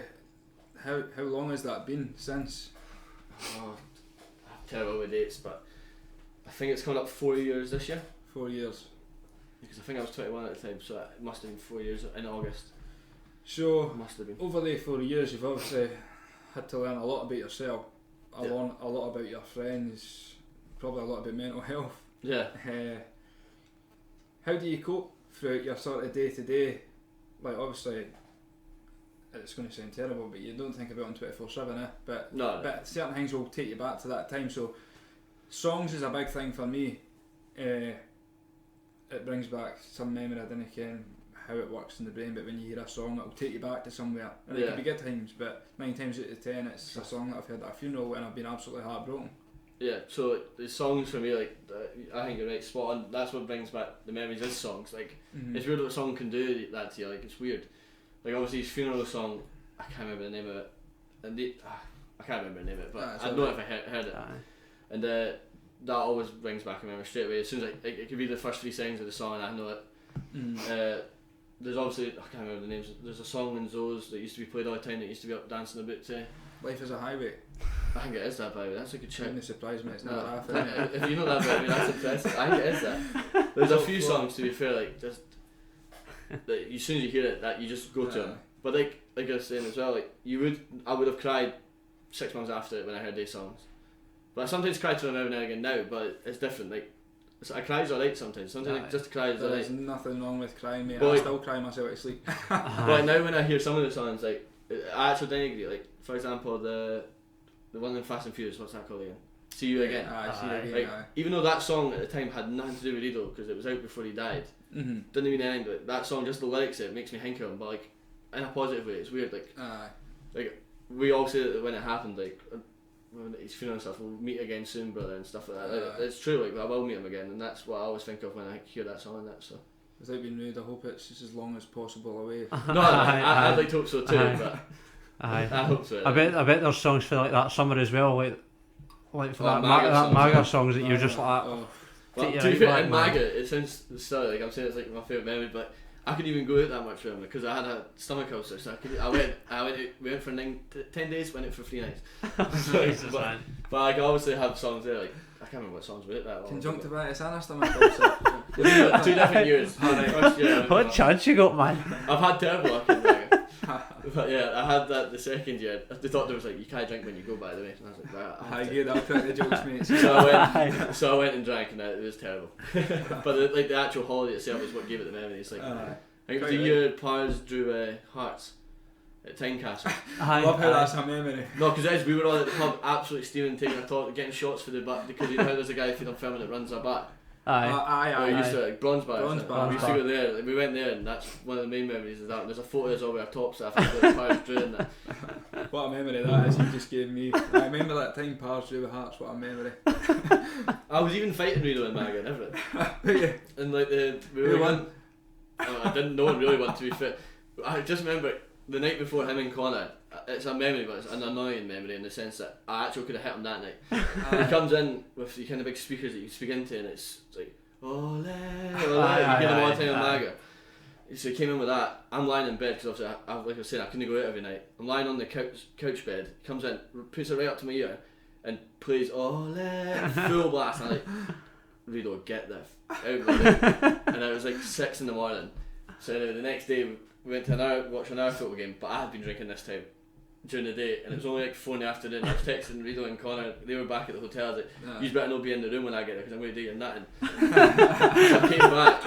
how long has that been since? I'm terrible with dates, but I think it's coming up 4 years this year. 4 years. Because I think I was 21 at the time, so it must have been 4 years in August. So must have been. Over the 4 years, you've obviously had to learn a lot about yourself, a lot about your friends, probably a lot about mental health. Yeah. How do you cope throughout your sort of day to day? Like obviously, it's going to sound terrible, but you don't think about it 24/7, But but certain things will take you back to that time. So songs is a big thing for me. It brings back some memory. I don't know how it works in the brain, but when you hear a song, it'll take you back to somewhere. And it can be good times, but 9 times out of 10, it's a song that I've heard at a funeral and I've been absolutely heartbroken. Yeah, so the songs for me, like I think you're right, spot on. That's what brings back the memories is songs. Like it's weird what a song can do that to you. Like it's weird. Like obviously his funeral song, I can't remember the name of it, and I can't remember the name of it, but I know if I heard it. And that always brings back a memory straight away. As soon as it could be the first 3 seconds of the song and I know it. There's obviously, I can't remember the names, there's a song in Zoes that used to be played all the time that used to be up dancing about to. Life is a Highway. I think it is that, by the way. That's a good shout. Wouldn't surprise me, it's not half. If you know that, I mean, that's impressive. I think it is that. There's a few songs, to be fair, like just that as soon as you hear it, that you just go to them. But like I was saying as well, like I would have cried 6 months after it when I heard these songs. But I sometimes cry to them every now and again now, but it's different. Like I cry's alright sometimes. Sometimes just cry is alright. There's nothing wrong with crying, mate. But I still cry myself to sleep. But now when I hear some of the songs, like I actually don't agree. Like for example, the one in Fast and Furious, what's that called again? See You Again. See You Again. Even though that song at the time had nothing to do with Rido because it was out before he died, didn't mean anything. But that song, just the lyrics, it makes me think of him, but like in a positive way. It's weird. Like we all say that when it happened, like when his funeral and stuff, we'll meet again soon, brother, and stuff like that. It's true. Like I will meet him again, and that's what I always think of when I hear that song. And that so. Without being rude, I hope it's just as long as possible away. No, I'd like to hope so too, but I hope so. I bet there's songs for like that summer as well. Like like for Oh, that MAGA songs, MAGA yeah. songs that you're just like, Oh, Well, Take your to be right fair, back, in man. MAGA, it sounds silly, like I'm saying it's like my favourite memory, but I couldn't even go out that much with him because I had a stomach ulcer, so we went for 10 days, went out for 3 nights. Jesus, but, man. but I can obviously have songs there, like, I can't remember what songs were it that long. conjunctivitis and a stomach ulcer. But 2 different years. First year, What chance you got, man? I've had terrible luck in MAGA. But yeah, I had that the second year. The doctor was like, you can't drink when you go, by the way. And I was like, right, I Hi, have to. good, I'll crack the jokes, mate. So I went and drank, and it was terrible. But the actual holiday itself is what gave it the memory. It's like I think it was the year Pars drew Hearts at Tynecastle. I love how that's a memory. No, because we were all at the pub, absolutely steaming, taking a talk, getting shots for the bat because you know how there's a guy feeding filming that runs a bat. Aye. We used to like bronze bar. Bronze bar. We used to go there. Like, we went there, and that's one of the main memories of that. And there's a photo of all our tops that I think like Pars drew in that. What a memory that is, you just gave me. I remember that time Pars drew with Hearts, what a memory. I was even fighting Rito and MAGA and everything. And like Who won? I didn't. No one really won, to be fair. I just remember the night before him and Connor. It's a memory, but it's an annoying memory in the sense that I actually could have hit him that night. He comes in with the kind of big speakers that you speak into, and it's like ole, ole. You get him all the time on MAGA. So he came in with that. I'm lying in bed because obviously, like I was saying, I couldn't go out every night. I'm lying on the couch bed. He comes in, puts it right up to my ear, and plays ole, full blast. And I'm like, Rito, get the out of my room. And it was like 6 a.m. So anyway, the next day we went to watch another football game, but I had been drinking this time during the day, and it was only like 4 PM. I was texting Rito and Connor. They were back at the hotel. I was like, you better not be in the room when I get there because I'm going to do your nothing. So I came back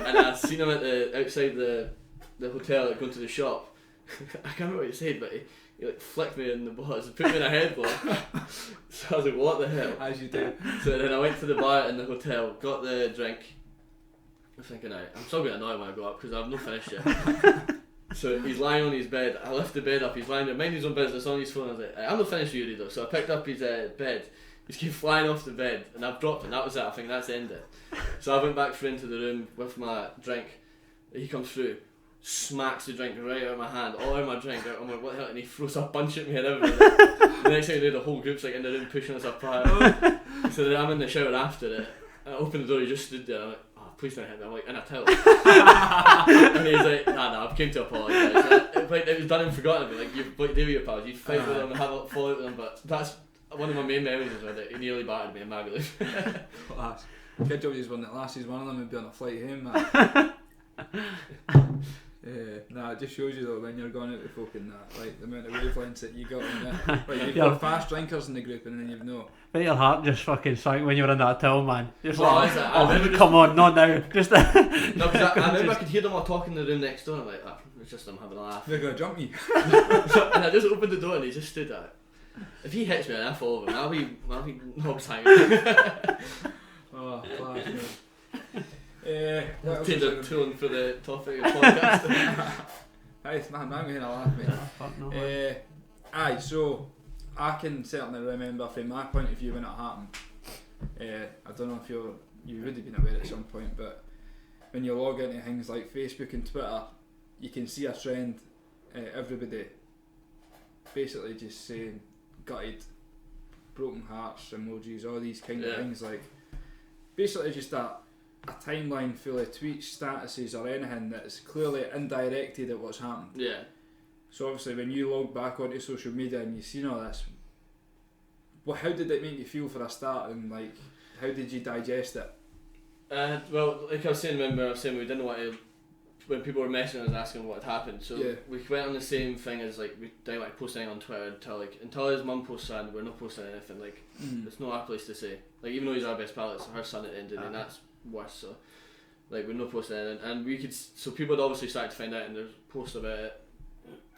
and I seen him outside the hotel, like, going to the shop. I can't remember what he said, but he like flicked me in the balls and put me in a headlock. So I was like, what the hell? As you do. So then I went to the bar in the hotel, got the drink. I'm thinking, I'm still going to annoy when I go up because I've not finished yet. So he's lying on his bed. I lift the bed up. He's lying there, minding his own business on his phone. I was like, I'm not finished with you, though. So I picked up his bed. He's came flying off the bed, and I've dropped him. That was it. I think that's the end of it. So I went back through into the room with my drink. He comes through, smacks the drink right out of my hand, all out of my drink. I'm like, what the hell? And he throws a bunch at me and everything. The next thing I do, the whole group's like in the room pushing us apart. So then I'm in the shower after it. I opened the door. He just stood there. I'm like, please don't hit me. I'm like, in a towel. And he's like, nah, I came to apologise. It was done and forgotten about. Like, you've deal with your pals, you fight with them and have a fallout with them, but that's one of my main memories is with it. He nearly battered me in MAGA. Class. Good job he's won that last season. One of them would be on a flight home, man. It just shows you though when you're going out with folk and that, like the amount of wavelengths that you got in there. Like you've got fast drinkers in the group and then you've no. But your heart just fucking sank when you were in that till, man. Just Well, like, I come on, not now. Just No, because I remember I could hear them all talking in the room next door. I'm like, it's just them having a laugh. They're gonna jump me. And I just opened the door and he just stood there. If he hits me and I fall over, I'll be knobs hanging. Oh, class, man. Take the tone for the topic of the podcast. Hey, man, I'm going to laugh, mate. Fuck no. Aye, so I can certainly remember from my point of view when it happened. I don't know if you would have been aware at some point, but when you log into things like Facebook and Twitter, you can see a trend. Everybody basically just saying gutted, broken hearts emojis, all these kind of things, like basically just a timeline full of tweets, statuses or anything that's clearly indirected at what's happened. Yeah. So obviously when you log back onto social media and you've seen all this, well, how did it make you feel for a start, and like how did you digest it? Well, like I was saying, we didn't want to, when people were messaging us asking what had happened, so we went on the same thing as like we didn't want to post anything on Twitter until his mum posts something, we're not posting anything. Like it's not our place to say. Like even though he's our best pal, it's her son at the end of the day, and that's worse. So like we're not posting anything, and we could. So people had obviously started to find out, and there's posts about it,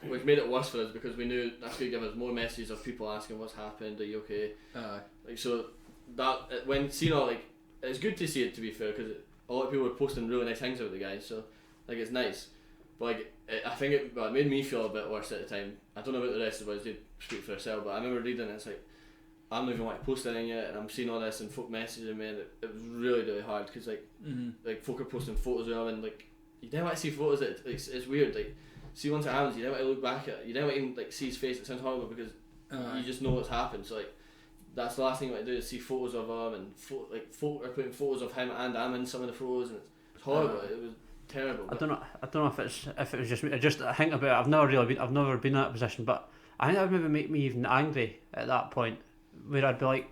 which made it worse for us because we knew that's going to give us more messages of people asking what's happened, are you okay? Like so that when seeing all like it's good to see it, to be fair, because a lot of people were posting really nice things about the guy, so like it's nice, but like I think it made me feel a bit worse at the time. I don't know about the rest of us, they speak for themselves, but I remember reading it, it's like I'm not even want to post anything yet, and I'm seeing all this and folk messaging me, and it was really hard because like folk are posting photos of him, and like you don't want to see photos that it's weird. Like see once it happens, you don't want to look back at it, you don't want to even like see his face. It sounds horrible because you just know what's happened. So like that's the last thing you want to do is see photos of him, and folk are putting photos of him and I'm in some of the photos, and it's horrible. It was terrible. I don't know if it was just me. I think about it. I've never been in that position, but I think that would maybe make me even angry at that point, where I'd be like,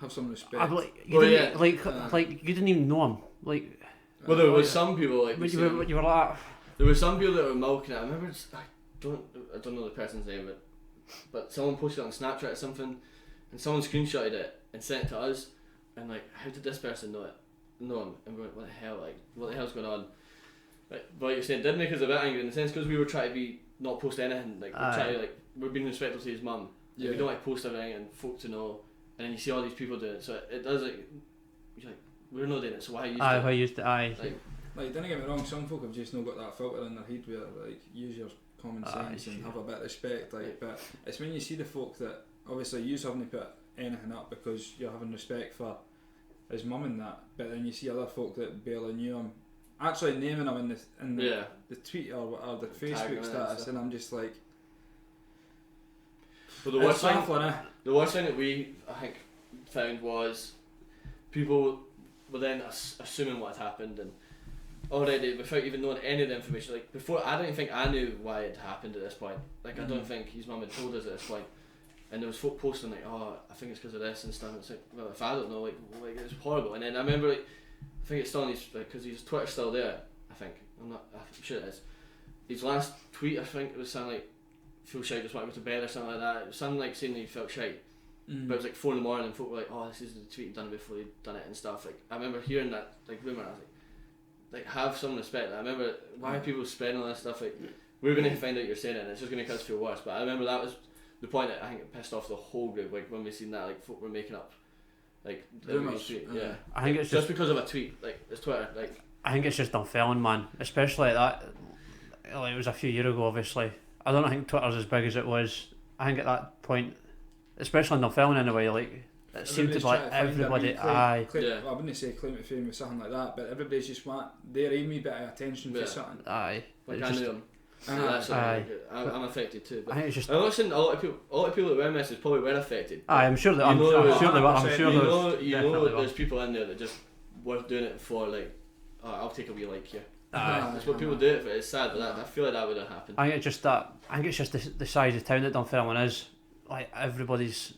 have some respect. I'd be like, like you didn't even know him, like. Well, there was some people like you were like. There were some people that were milking it. I remember, I don't know the person's name, but someone posted it on Snapchat or something, and someone screenshotted it and sent it to us, and like, how did this person know him? And we went, what the hell's going on? Like, but you're saying, it did make us a bit angry in the sense because we were trying to not post anything. Like, we're being respectful to his mum. Yeah. We don't like post everything and folk to know, and then you see all these people doing it. So it does you're like, we're not doing it. So why used it? Like, don't get me wrong, some folk have just not got that filter in their head where, like, use your common sense and have a bit of respect, like, but it's when you see the folk that, obviously, you haven't put anything up because you're having respect for his mum and that, but then you see other folk that barely knew him, actually naming him in the tweet or the Facebook status, and I'm just like, well, the worst thing that we, I think, found was people were then assuming what had happened, and already without even knowing any of the information. Like before, I don't even think I knew why it happened at this point. Like I don't think his mum had told us at this point. And there was folk posting like, oh, I think it's because of this and stuff. It's like, well, if I don't know, like it's horrible. And then I remember, like, I think it's still on his, because his Twitter's still there. I think I'm sure it is. His last tweet, I think it was something like, feel shite, just want to go to bed or something like that. It was something like saying that he felt shite. But it was like 4 in the morning, and folk were like, oh, this is the tweet he'd done before he'd done it and stuff. Like I remember hearing that like rumour. I was like have some respect. I remember why are people spreading all that stuff. Like we're going to find out you're saying it, and it's just going to make us feel worse. But I remember that was the point that I think it pissed off the whole group. Like when we seen that, like folk were making up like rumours. Yeah, I think it's just because of a tweet. Like it's Twitter. Like I think it's just unfailing, man. Especially that. Like it was a few years ago, obviously. I don't think Twitter's as big as it was. I think at that point, especially in Dunfermline anyway, like it seemed to be like everybody. I wouldn't say claim to fame with something like that, but everybody's just want their aim wee bit of attention for something. Aye, like I knew them. I'm affected too. But I think it's just. I'm not saying a lot of people that were messages probably were affected. I'm sure that. I'm sure they were. You know, there's people in there that just were doing it for like, oh, I'll take a wee like here. That's what people do it for. It's sad, but I feel like that would have happened. I think it's just that. I think it's just the size of town that Dunfermline is. Like everybody's,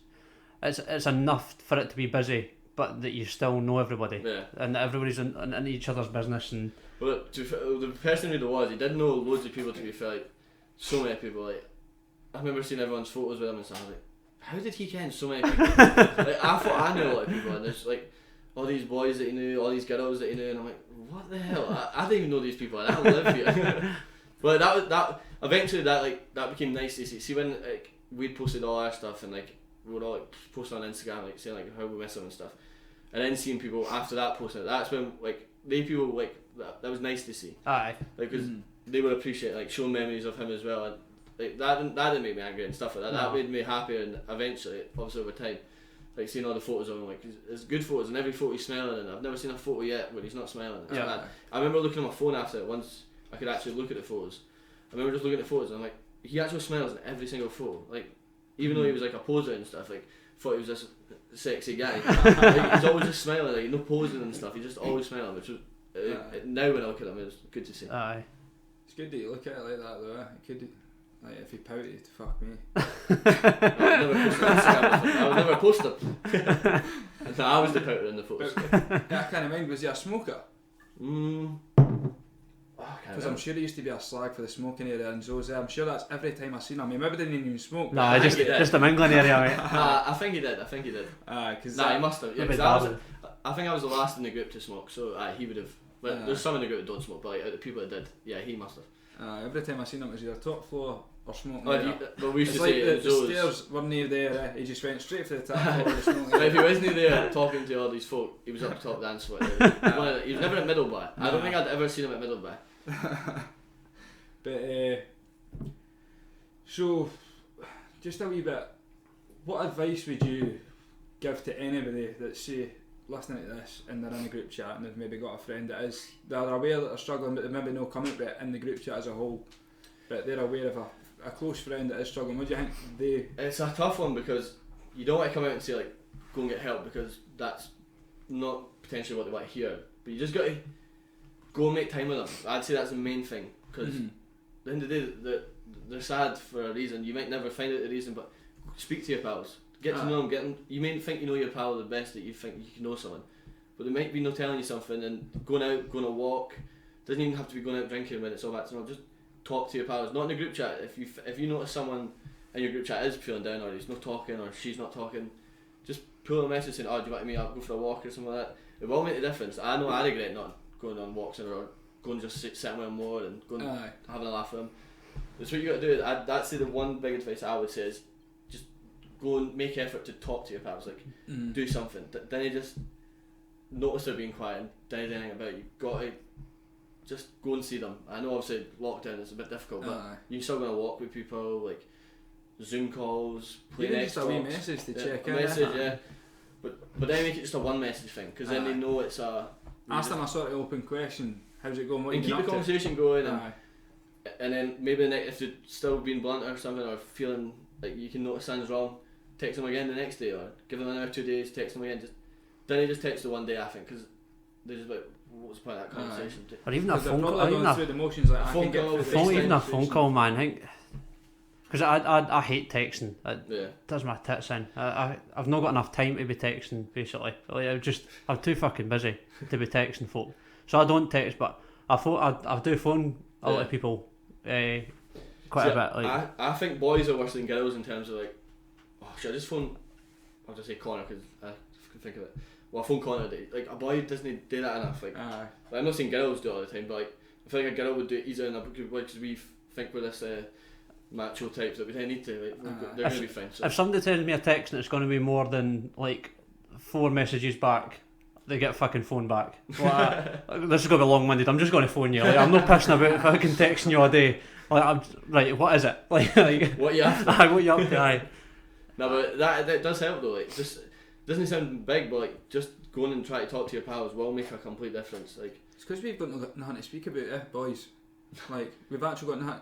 it's enough for it to be busy, but that you still know everybody, and that everybody's in each other's business. And well, the person who there was, he did know loads of people. To be fair, like so many people. Like I remember seeing everyone's photos with him and stuff. I was like, how did he ken so many people? Like I thought I knew a lot of people, and there's like all these boys that he knew, all these girls that he knew, and I'm like, what the hell? I didn't even know these people, and I don't live here. But that eventually that became nice to see. See when like we'd posted all our stuff and like we would all like post on Instagram like saying like how we miss him and stuff, and then seeing people after that posting it, that's when like they people like that was nice to see. Aye, like because they would appreciate like showing memories of him as well, and like that didn't make me angry and stuff like that. No. That made me happier, and eventually, obviously over time, like seeing all the photos of him, like there's good photos, and every photo he's smiling, and I've never seen a photo yet where he's not smiling. Yeah. I remember looking at my phone after it once I could actually look at the photos. I remember just looking at the photos and I'm like, he actually smiles in every single photo. Like even though he was like a poser and stuff, like thought he was this sexy guy. Like, he's always just smiling, like no posing and stuff. He just always smiling, which was now when I look at him, it's good to see. Aye, it's good that you look at it like that though. It could like if he pouted, fuck me. I would never post him. I was the pouter in the photos. I can't mind. Was he a smoker? Because I'm sure he used to be a slag for the smoking area in Zoze. I'm sure that's every time I seen him. He maybe didn't even smoke. No, just the mingling area, mate. I think he did. He must have. Yeah, I think I was the last in the group to smoke, so he would have. But there's some in the group that don't smoke, but like, the people that did, yeah, he must have. Every time I seen him, it was either top floor or smoking. But we used it's to like say the stairs weren't near there. He just went straight for the top floor. The smoking but if he wasn't there talking to all these folk, he was up the top dance floor. He was never at middle bar. I don't think I'd ever seen him at middle bar. But so just a wee bit, what advice would you give to anybody that's say listening to this and they're in a group chat and they've maybe got a friend that they're aware that they're struggling but they maybe no comment with it in the group chat as a whole, but they're aware of a close friend that is struggling? What do you think it's a tough one because you don't want to come out and say like, go and get help, because that's not potentially what they want to hear. But you just got to go and make time with them. I'd say that's the main thing, because at the end of the day, they're sad for a reason. You might never find out the reason, but speak to your pals. Get to know them. You may think you know your pal the best that you think you can know someone, but they might be not telling you something. And going out, going a walk, doesn't even have to be going out drinking when it's all back to normal. Just talk to your pals, not in a group chat. If you notice someone in your group chat is feeling down, or he's not talking, or she's not talking, just pull a message saying, "Oh, do you want me to go for a walk or something like that?" It will make a difference. I know I regret not going on walks or going just sitting with them more and going having a laugh with them. That's what you got to do. That's the one big advice I would say is just go and make effort to talk to your pals. Like do something. Then you just notice they're being quiet and don't do anything about it. You've got to just go and see them. I know obviously lockdown is a bit difficult, but you can still go and walk with people, like Zoom calls, play even Xbox. Just a wee message to check in. Message, But then make it just a one message thing, because then they know it's a. Ask them a sort of open question. How's it going? What and you keep the been up to? conversation going, and then maybe if they're still being blunt or something, or feeling like you can notice something's wrong, text them again the next day, or give them another 2 days, text them again. Then you just text the one day, I think, because they're just like, what's the point of that conversation? Or even a phone call. Going through the motions, like, even a phone call, man. I think. Because I hate texting. It does my tits in. I've not got enough time to be texting, basically. Like, I'm too fucking busy to be texting folk. So I don't text, but I do phone a lot of people quite a bit. Like, I think boys are worse than girls in terms of like, oh, should I just phone? I'll just say Connor because I can think of it. Well, I phone Connor today. Like, a boy doesn't do that enough. Like I'm not saying girls do it all the time, but like, I feel like a girl would do it easier in a group because we think we're this macho types that we don't need to. Like, they're going to be fine. So. If somebody sends me a text and it's going to be more than like 4 messages back, they get a fucking phone back. Well, this is going to be long-winded. I'm just going to phone you. Like, I'm not pissing about fucking texting you all day. Like, right, what is it? Like what you up to? What you up to? Aye. No, but that does help though. Like, just doesn't sound big, but like just going and try to talk to your pals will make a complete difference. Like, it's because we've got nothing to speak about, boys. Like, we've actually got nothing.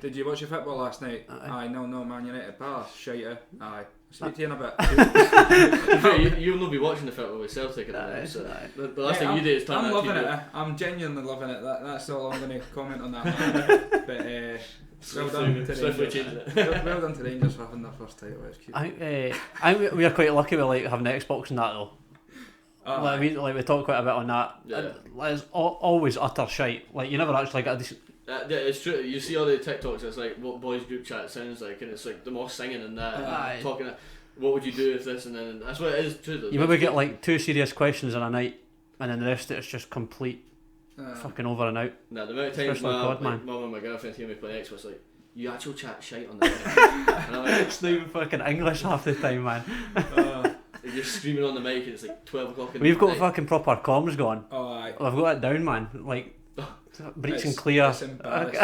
Did you watch your football last night? Aye, no, Man United pass, shite. Aye, speak to you in a bit. You'll not be watching the football with Celtic at the moment, so the last thing you do is turn I'm that loving TV. it. I'm genuinely loving it. That's all I'm going to comment on that. Man. But well done to Rangers. Well done to Rangers for having their first title. It's cute. I think we are quite lucky with like having the Xbox and that though. Like we talk quite a bit on that. Yeah. It's always utter shite. Like you never actually get a decent. Yeah, it's true. You see all the TikToks. It's like what boys group chat sounds like, and it's like them all singing and that, and talking. What would you do if this? And then that's what it is. True though. You maybe get like 2 serious questions in a night, and then the rest of it's just complete fucking over and out. Nah, the amount of times my mum and my girlfriend hear me play Xbox, like, you actual chat shite on that. And I'm like, it's not even fucking English half the time, man. You're screaming on the mic, and it's like 12 o'clock in the night. We've got fucking proper comms going. Oh, aye. I've got it down, man. Like. Breach and clear. It's embarrassing.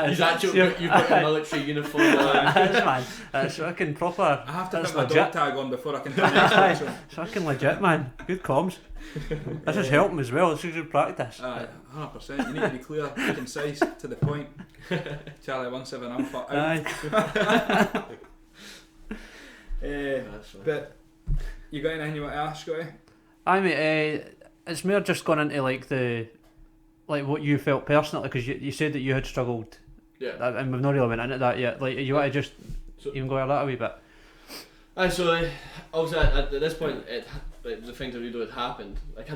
You've got your military uniform on. Man, it's fucking proper. I have to put my legit. dog tag on before I can turn it on. It's fucking legit, man. Good comms. This is helping as well. This is good practice. 100%. You need to be clear, concise, to the point. Charlie 17 Alpha out. But you got anything you want to ask, Scotty? I mean, it's more just gone into like what you felt personally, because you said that you had struggled. Yeah. And we've not really went into that yet. Like, you want to just even go into that a wee bit? So obviously at this point, the things I read had happened. Like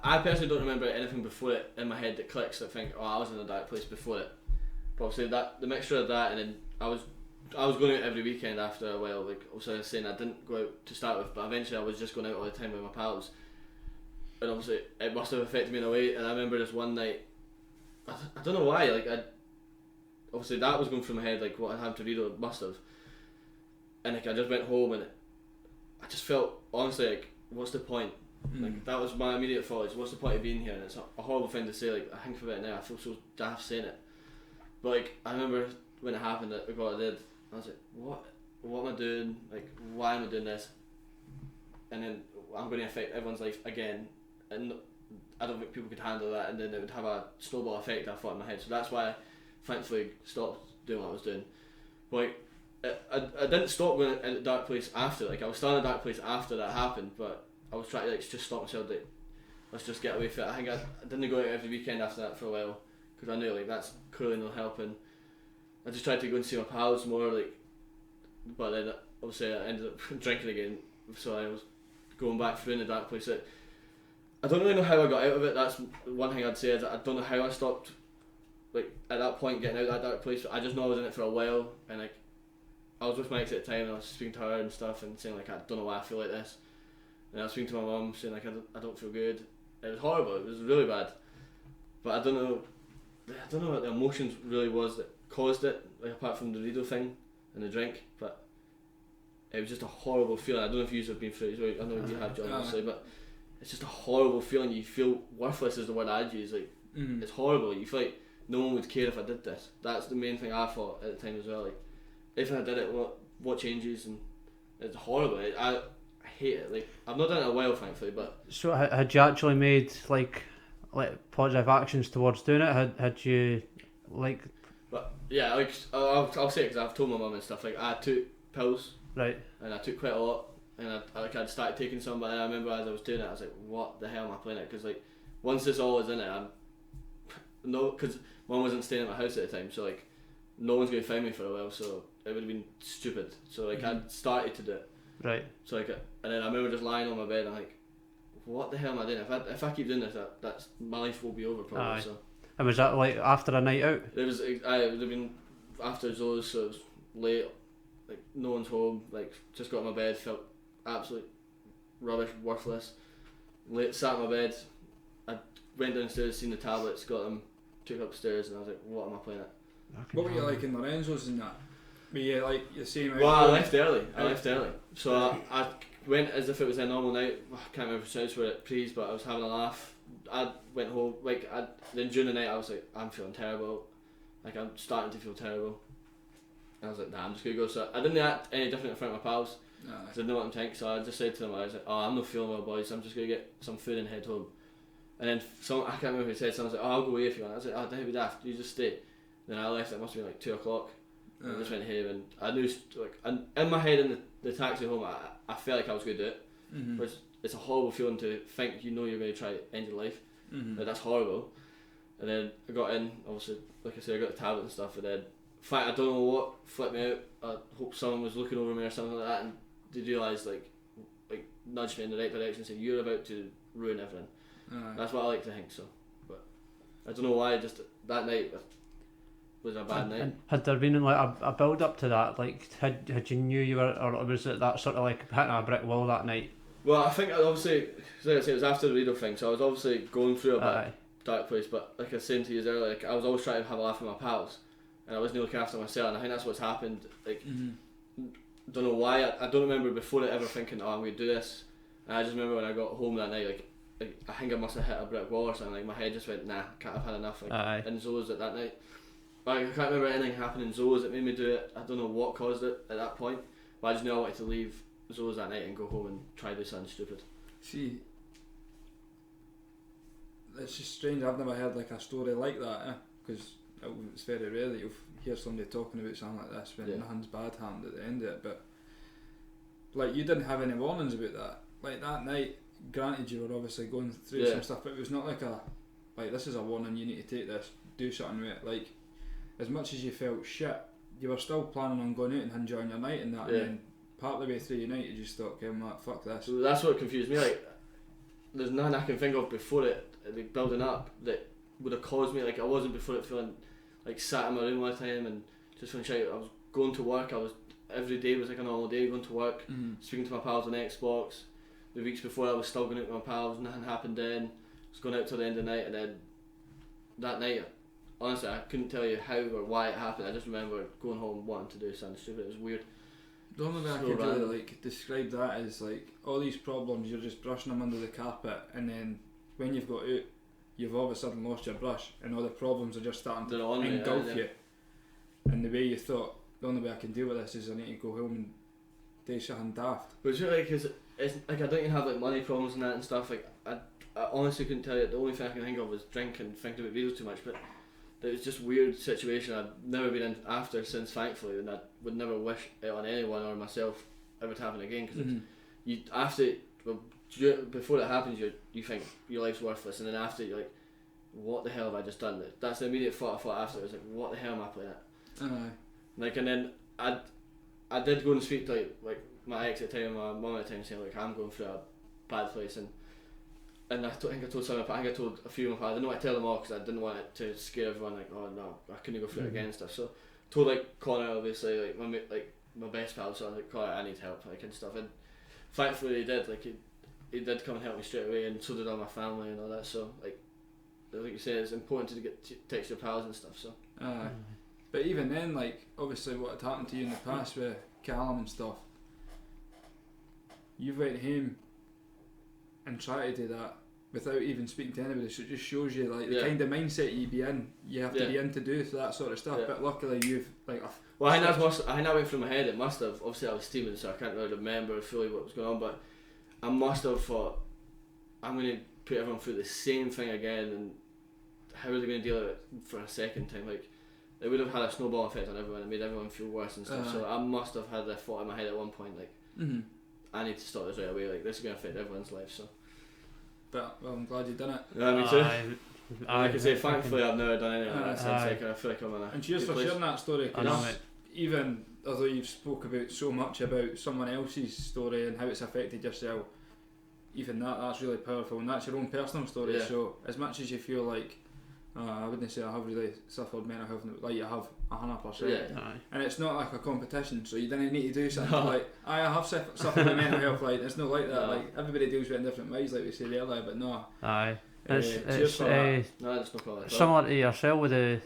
I personally don't remember anything before it in my head that clicks. That think, oh, I was in a dark place before it. But obviously the mixture of that, and then I was going out every weekend after a while. Like obviously I was saying, I didn't go out to start with, but eventually I was just going out all the time with my pals. And obviously it must have affected me in a way. And I remember this one night, I don't know why, like obviously that was going through my head, like what I had to read, or must have. And like I just went home and I just felt, honestly, like, what's the point? Like that was my immediate thought, is what's the point of being here? And it's a horrible thing to say, like I think about it now, I feel so daft saying it. But like I remember when it happened, that what I did, I was like, what am I doing? Like, why am I doing this? And then I'm going to affect everyone's life again. And I don't think people could handle that, and then it would have a snowball effect, I thought, in my head. So that's why I thankfully stopped doing what I was doing. But like, I didn't stop going in a dark place after. Like I was still in a dark place after that happened, but I was trying to like just stop myself. Like, let's just get away from it. I think I didn't go out every weekend after that for a while because I knew like that's clearly not helping. I just tried to go and see my pals more, like, but then obviously I ended up drinking again, so I was going back through in the dark place. I don't really know how I got out of it. That's one thing I'd say is I don't know how I stopped, like at that point getting out of that dark place. I just know I was in it for a while, and like I was with my ex at the time, and I was speaking to her and stuff, and saying like I don't know why I feel like this, and I was speaking to my mum saying like I don't feel good. It was horrible. It was really bad, but I don't know what the emotions really was that caused it, like apart from the Rido thing and the drink, but it was just a horrible feeling. I don't know if you have been through it as well. I know you have, John, obviously, but it's just a horrible feeling. You feel worthless is the word I'd use. Like it's horrible. You feel like no one would care if I did this. That's the main thing I thought at the time as well. Like if I did it, what changes? And it's horrible. I hate it. Like I've not done it in a while, thankfully. But so had you actually made like positive actions towards doing it? Had you like? But yeah, like I'll say it because I've told my mum and stuff. Like I took pills, right, and I took quite a lot, and I'd started taking some. But I remember as I was doing it, I was like, "What the hell am I playing it?" Because like once this all is in it, because mum wasn't staying at my house at the time, so like no one's going to find me for a while, so it would have been stupid. So like I'd started to do it, right. So like, and then I remember just lying on my bed, and I'm like, "What the hell am I doing? If I keep doing this, that's my life will be over probably." Aye. So. And was that like after a night out? It would have been after Zoe's, so it was late, like no one's home, like just got in my bed, felt absolute rubbish, worthless. Late, sat in my bed, I went downstairs, seen the tablets, got them, took upstairs, and I was like, what am I playing at? What were you like in Lorenzo's and that? Were you like the same? Well, I left early. So I went as if it was a normal night. I can't remember if it was at Prees, but I was having a laugh. I went home, then during the night I was like, I'm feeling terrible, like I'm starting to feel terrible, and I was like, nah, I'm just going to go. So I didn't act any different in front of my pals, because I didn't know what I'm thinking, so I just said to them, I was like, oh, I'm not feeling well, boys, so I'm just going to get some food and head home. And then I can't remember who said, someone was like, oh, I'll go away if you want. I was like, oh, don't be daft, you just stay. Then I left, it must have been like 2 o'clock, and I just went home, and I knew, like, in my head in the taxi home, I felt like I was going to do it, which it's a horrible feeling to think you're going to try to end your life. Like, that's horrible. And then I got in, obviously, like I said, I got the tablet and stuff, and then, in fact, I don't know what flipped me out. I hope someone was looking over me or something like that, and they realised, like nudged me in the right direction, saying, you're about to ruin everything. That's what I like to think, so. But I don't know why, just that night was a bad night. Had there been like a build up to that? Like, had you knew you were, or was it that sort of like hitting a brick wall that night? Well, I think obviously, like I say, it was after the Rido thing, so I was obviously going through a bit dark place. But like I was saying to you earlier, like I was always trying to have a laugh with my pals, and I wasn't looking after myself. And I think that's what's happened. Like, don't know why. I don't remember before it ever thinking, oh, I'm going to do this. And I just remember when I got home that night, like I think I must have hit a brick wall or something. Like my head just went, nah, I've had enough. Like, in Zoe's at that night. Like, I can't remember anything happening in Zoe's that made me do it. I don't know what caused it at that point, but I just knew I wanted to leave Zoe's that night and go home and try to do something stupid. See, it's just strange. I've never heard like a story like that, because it's very rare that you'll hear somebody talking about something like this when nothing's bad happened at the end of it. But like, you didn't have any warnings about that. Like that night, granted, you were obviously going through some stuff, but it was not like this is a warning, you need to take this, do something with it. Like, as much as you felt shit, you were still planning on going out and enjoying your night and that, and then part of the way through your night you just thought, okay, I'm like, fuck this. So that's what confused me. Like, there's nothing I can think of before it, like, building up, that would have caused me, like, I wasn't before it feeling like sat in my room all the time and just feeling shit. I was going to work, every day was like a normal day, going to work, speaking to my pals on Xbox. The weeks before I was still going out with my pals, nothing happened then. I was going out till the end of the night, and then that night, honestly, I couldn't tell you how or why it happened. I just remember going home wanting to do something stupid. It was weird. The only way I could really like describe that is like all these problems, you're just brushing them under the carpet, and then when you've got out, you've all of a sudden lost your brush, and all the problems are just starting to engulf you. And the way you thought, the only way I can deal with this is I need to go home and do something daft. But it's really like, it's like I don't even have like money problems and that and stuff. Like I honestly couldn't tell you. The only thing I can think of was drink and thinking about videos too much. But it was just weird situation I'd never been in after since, thankfully, and I would never wish it on anyone or myself ever to happen again, because you after before it happens you think your life's worthless, and then after you're like, what the hell have I just done? That's the immediate thought I thought after. It was like, what the hell am I playing at? Like, and then I did go and speak to like my ex at the time and my mum at the time, saying like, I'm going through a bad place, and I think I told some of I think I told a few of them. I didn't want to tell them all because I didn't want it to scare everyone, like, oh no, I couldn't go through it again and stuff. So told like Connor, obviously, like my best pal, so I was like, Connor, I need help, like, and stuff, and thankfully he did. Like he did come and help me straight away, and so did all my family and all that. So like you say, it's important to get text your pals and stuff. So but even then, like, obviously what had happened to you in the past with Callum and stuff, you've went home and tried to do that without even speaking to anybody, so it just shows you like the kind of mindset you be in, you have to be in to do that sort of stuff. But luckily you've like I think that went through my head. It must have, obviously I was steaming, so I can't really remember fully what was going on, but I must have thought, I'm going to put everyone through the same thing again, and how are they going to deal with it for a second time? Like, it would have had a snowball effect on everyone and made everyone feel worse and stuff. So I must have had that thought in my head at one point, like, I need to stop this right away, like, this is going to affect everyone's life. So, but well, I'm glad you done it. Yeah, me too. Like I say, thankfully I've never done anything like that since. Like, I feel like I'm in a and cheers for sharing that story, because even although you've spoke about so much about someone else's story and how it's affected yourself, even that's really powerful, and that's your own personal story. So as much as you feel like I wouldn't say I have really suffered mental health, like you have 100%, and it's not like a competition, so you don't need to do something like I have suffered with mental health. Like, it's not like that. Like, everybody deals with it in different ways, like we said earlier, but no. It's no problem. similar to yourself with the,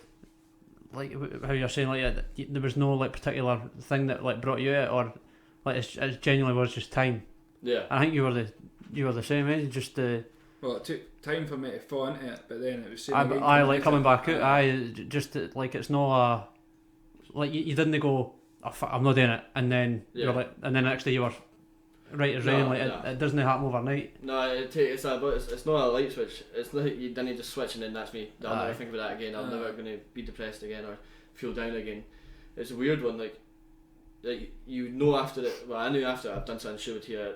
like how you're saying, like there was no like particular thing that like brought you out, or like it genuinely was just time. I think you were the same, just well, it took time for me to fall into it, but then it was I like coming back out. Just like, it's not a, like you didn't go, oh, fuck, I'm not doing it, and then you're like, and then the next day you were right as rain. Like, it doesn't happen overnight. No, it's not a light switch. It's not, you didn't just switch and then that's me. I'll never think about that again. I'm never going to be depressed again or feel down again. It's a weird one. Like you know, after it. Well, I knew after I've done something stupid here,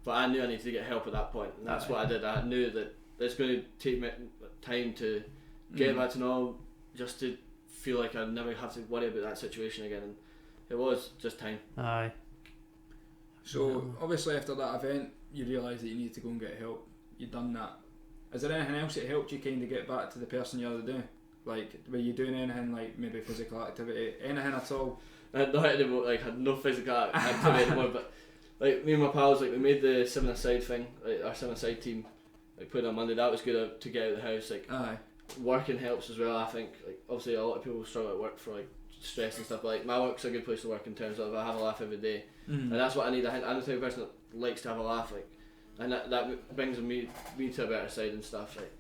but I knew I needed to get help at that point, and that's what I did. I knew that it's going to take me time to get back to normal, just to feel like I'd never have to worry about that situation again. And it was just time. So obviously after that event, you realised that you needed to go and get help. You've done that. Is there anything else that helped you kind of get back to the person you are today? Like, were you doing anything like maybe physical activity, anything at all? I had nothing anymore. Like, I had no physical activity anymore. But like, me and my pals, like, we made the 7-a-side thing, like our 7-a-side team, like, played on Monday. That was good to get out of the house. Like, working helps as well. I think, like, obviously a lot of people struggle at work for like stress and stuff, but like, my work's a good place to work in terms of I have a laugh every day, and that's what I need. I'm the type of person that likes to have a laugh, like, and that brings me to a better side and stuff, like.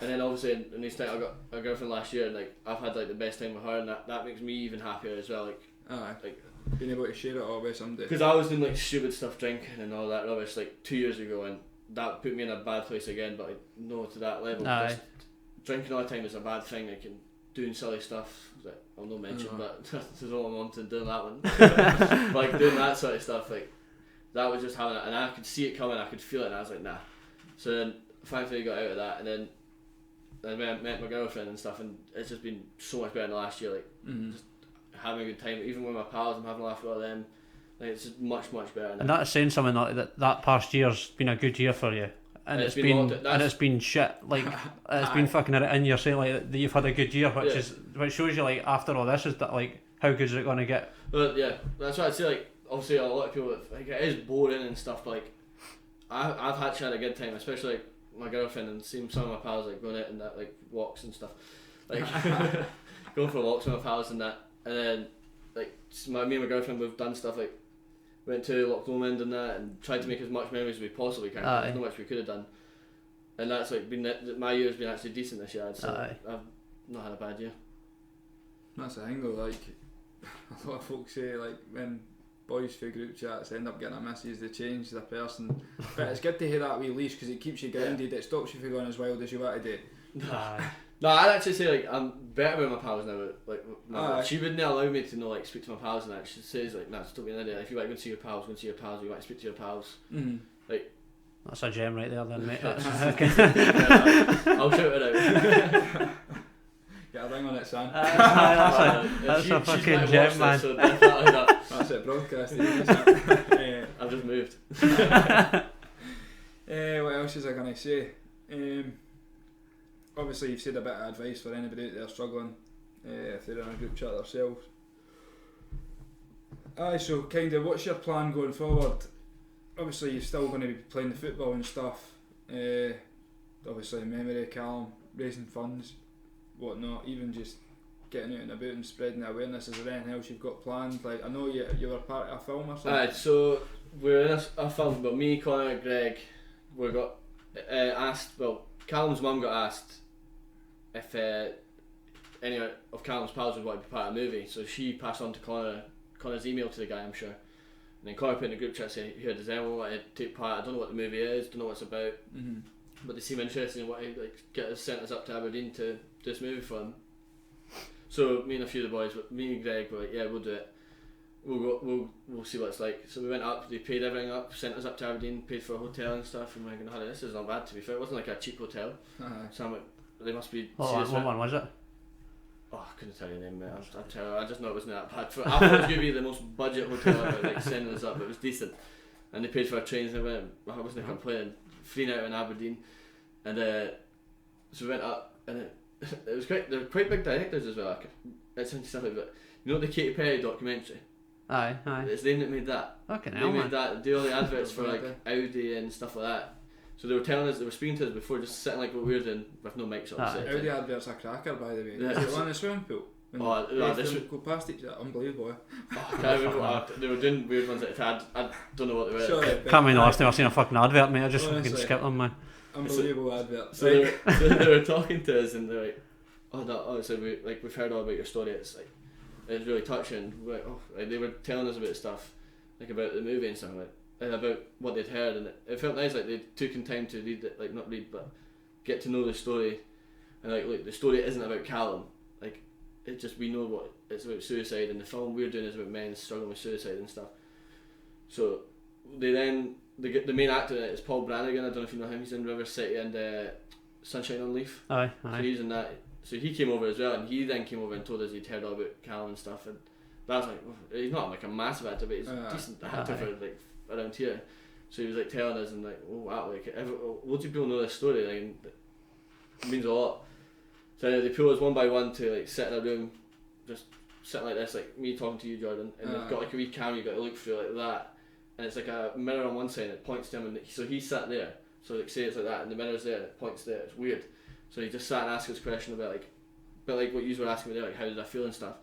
And then obviously in this time I got a girlfriend last year, and like, I've had like the best time with her, and that makes me even happier as well, like being able to share it all with somebody. Because I was doing like stupid stuff, drinking and all that rubbish like 2 years ago, and that put me in a bad place again, but like, no to that level. Just drinking all the time is a bad thing. Like, and doing silly stuff that I'll not mention, but this is all I'm on to doing that one. Like, doing that sort of stuff, like, that was just having it, and I could see it coming, I could feel it, and I was like, nah. So then thankfully got out of that, and then I met my girlfriend and stuff, and it's just been so much better than the last year. Like, just having a good time, even with my pals, I'm having a laugh with all them. Like, it's just much better now. And that's saying something like that past year's been a good year for you. And it's been shit. Like, it's been fucking in your saying like that you've had a good year, which shows you, like, after all this is that, like, how good is it going to get? Well, yeah, that's what I'd say. Like, obviously a lot of people, like, it is boring and stuff, but like, I've actually had a good time, especially like my girlfriend, and seeing some of my pals like going out and that, like, walks and stuff, like going for walks with my pals and that, and then like me and my girlfriend, we've done stuff like went to Loch Lomond and that, and tried to make as much memories as we possibly can. There's not much we could have done, and that's like my year's been actually decent this year. So I've not had a bad year. That's the thing though. Like, a lot of folks say, like, when boys for group chats end up getting a message, they change the person. But it's good to hear that wee leash, because it keeps you grounded. It stops you from going as wild as you want to do. No, I'd actually say like I'm better with my pals now. Like she wouldn't allow me to like speak to my pals and that. She says like, nah, just don't be an idiot. If you want to go and see your pals, go and see your pals. If you want to speak to your pals, like that's a gem right there, then, mate. I'll shout it out. Get a ring on it, son. That's a fucking gem, man. So definitely not. That's it, broadcasting. I've just moved. What else is I gonna say? Obviously, you've said a bit of advice for anybody out there struggling, if they're in a group chat themselves. So kind of, what's your plan going forward? Obviously, you're still going to be playing the football and stuff. Obviously, in memory, Callum, raising funds, whatnot, even just getting out and about and spreading the awareness. Is there anything else you've got planned? Like, I know you were part of a film or something. So we're in a film, but me, Connor, Greg, we got asked. Well, Callum's mum got asked if any of Callum's pals would want to be part of the movie, so she passed on to Connor's email to the guy, I'm sure. And then Connor put in the group chat saying, "Here, does anyone want to take part? I don't know what the movie is, don't know what it's about, but they seem interested in what like get us sent us up to Aberdeen to do this movie for them." So me and a few of the boys, me and Greg were like, "Yeah, we'll do it. We'll go. We'll see what it's like." So we went up. They paid everything up, sent us up to Aberdeen, paid for a hotel and stuff. And we're like, "Oh, this is not bad to be fair. It wasn't like a cheap hotel." So I'm like, they must be. What one was it? Oh, I couldn't tell you the name, mate. I just know it wasn't that bad. I thought it was going to be the most budget hotel ever, like sending us up. It was decent, and they paid for our trains. And I wasn't complaining. Free night in Aberdeen, and so we went up, and it was quite. They're quite big directors as well. It sounds silly, but you know the Katy Perry documentary. Aye. It's them that made that. Okay, they made that. Do all the adverts for like Audi and stuff like that. So they were telling us, they were speaking to us before, just sitting like what we were doing with no mics on. Audi adverts are cracker, by the way. Yeah. Is it one in the swimming pool? This would go past each other. Unbelievable. They were doing weird ones that I don't know what they were. Sorry, can't be the last time I've seen a fucking advert, mate. I just fucking skip them, man. Unbelievable adverts. So they were talking to us and they're like, so we've heard all about your story. It's like it's really touching. They were telling us about stuff like about the movie and stuff and about what they'd heard, and it felt nice. Like they took time to read it, like not read, but get to know the story. And like, look, the story isn't about Callum. Like, it just we know what it's about suicide, and the film we're doing is about men struggling with suicide and stuff. So the main actor in it is Paul Brannigan. I don't know if you know him. He's in River City and Sunshine on Leaf. Aye. So he's in that. So he came over as well, and he then came over and told us he'd heard all about Callum and stuff. And that's like, he's not like a massive actor, but he's a decent actor for like around here. So he was like telling us and like, oh wow, like loads of people know this story. Like, it means a lot. So they pull us one by one to like sit in a room, just sitting like this, like me talking to you, Jordan, and they've got like a wee camera you got to look through like that, and it's like a mirror on one side and it points to him, and so he sat there. So like say it's like that, and the mirror's there and it points there. It's weird. So he just sat and asked us a question about like what you were asking me there, like how did I feel and stuff,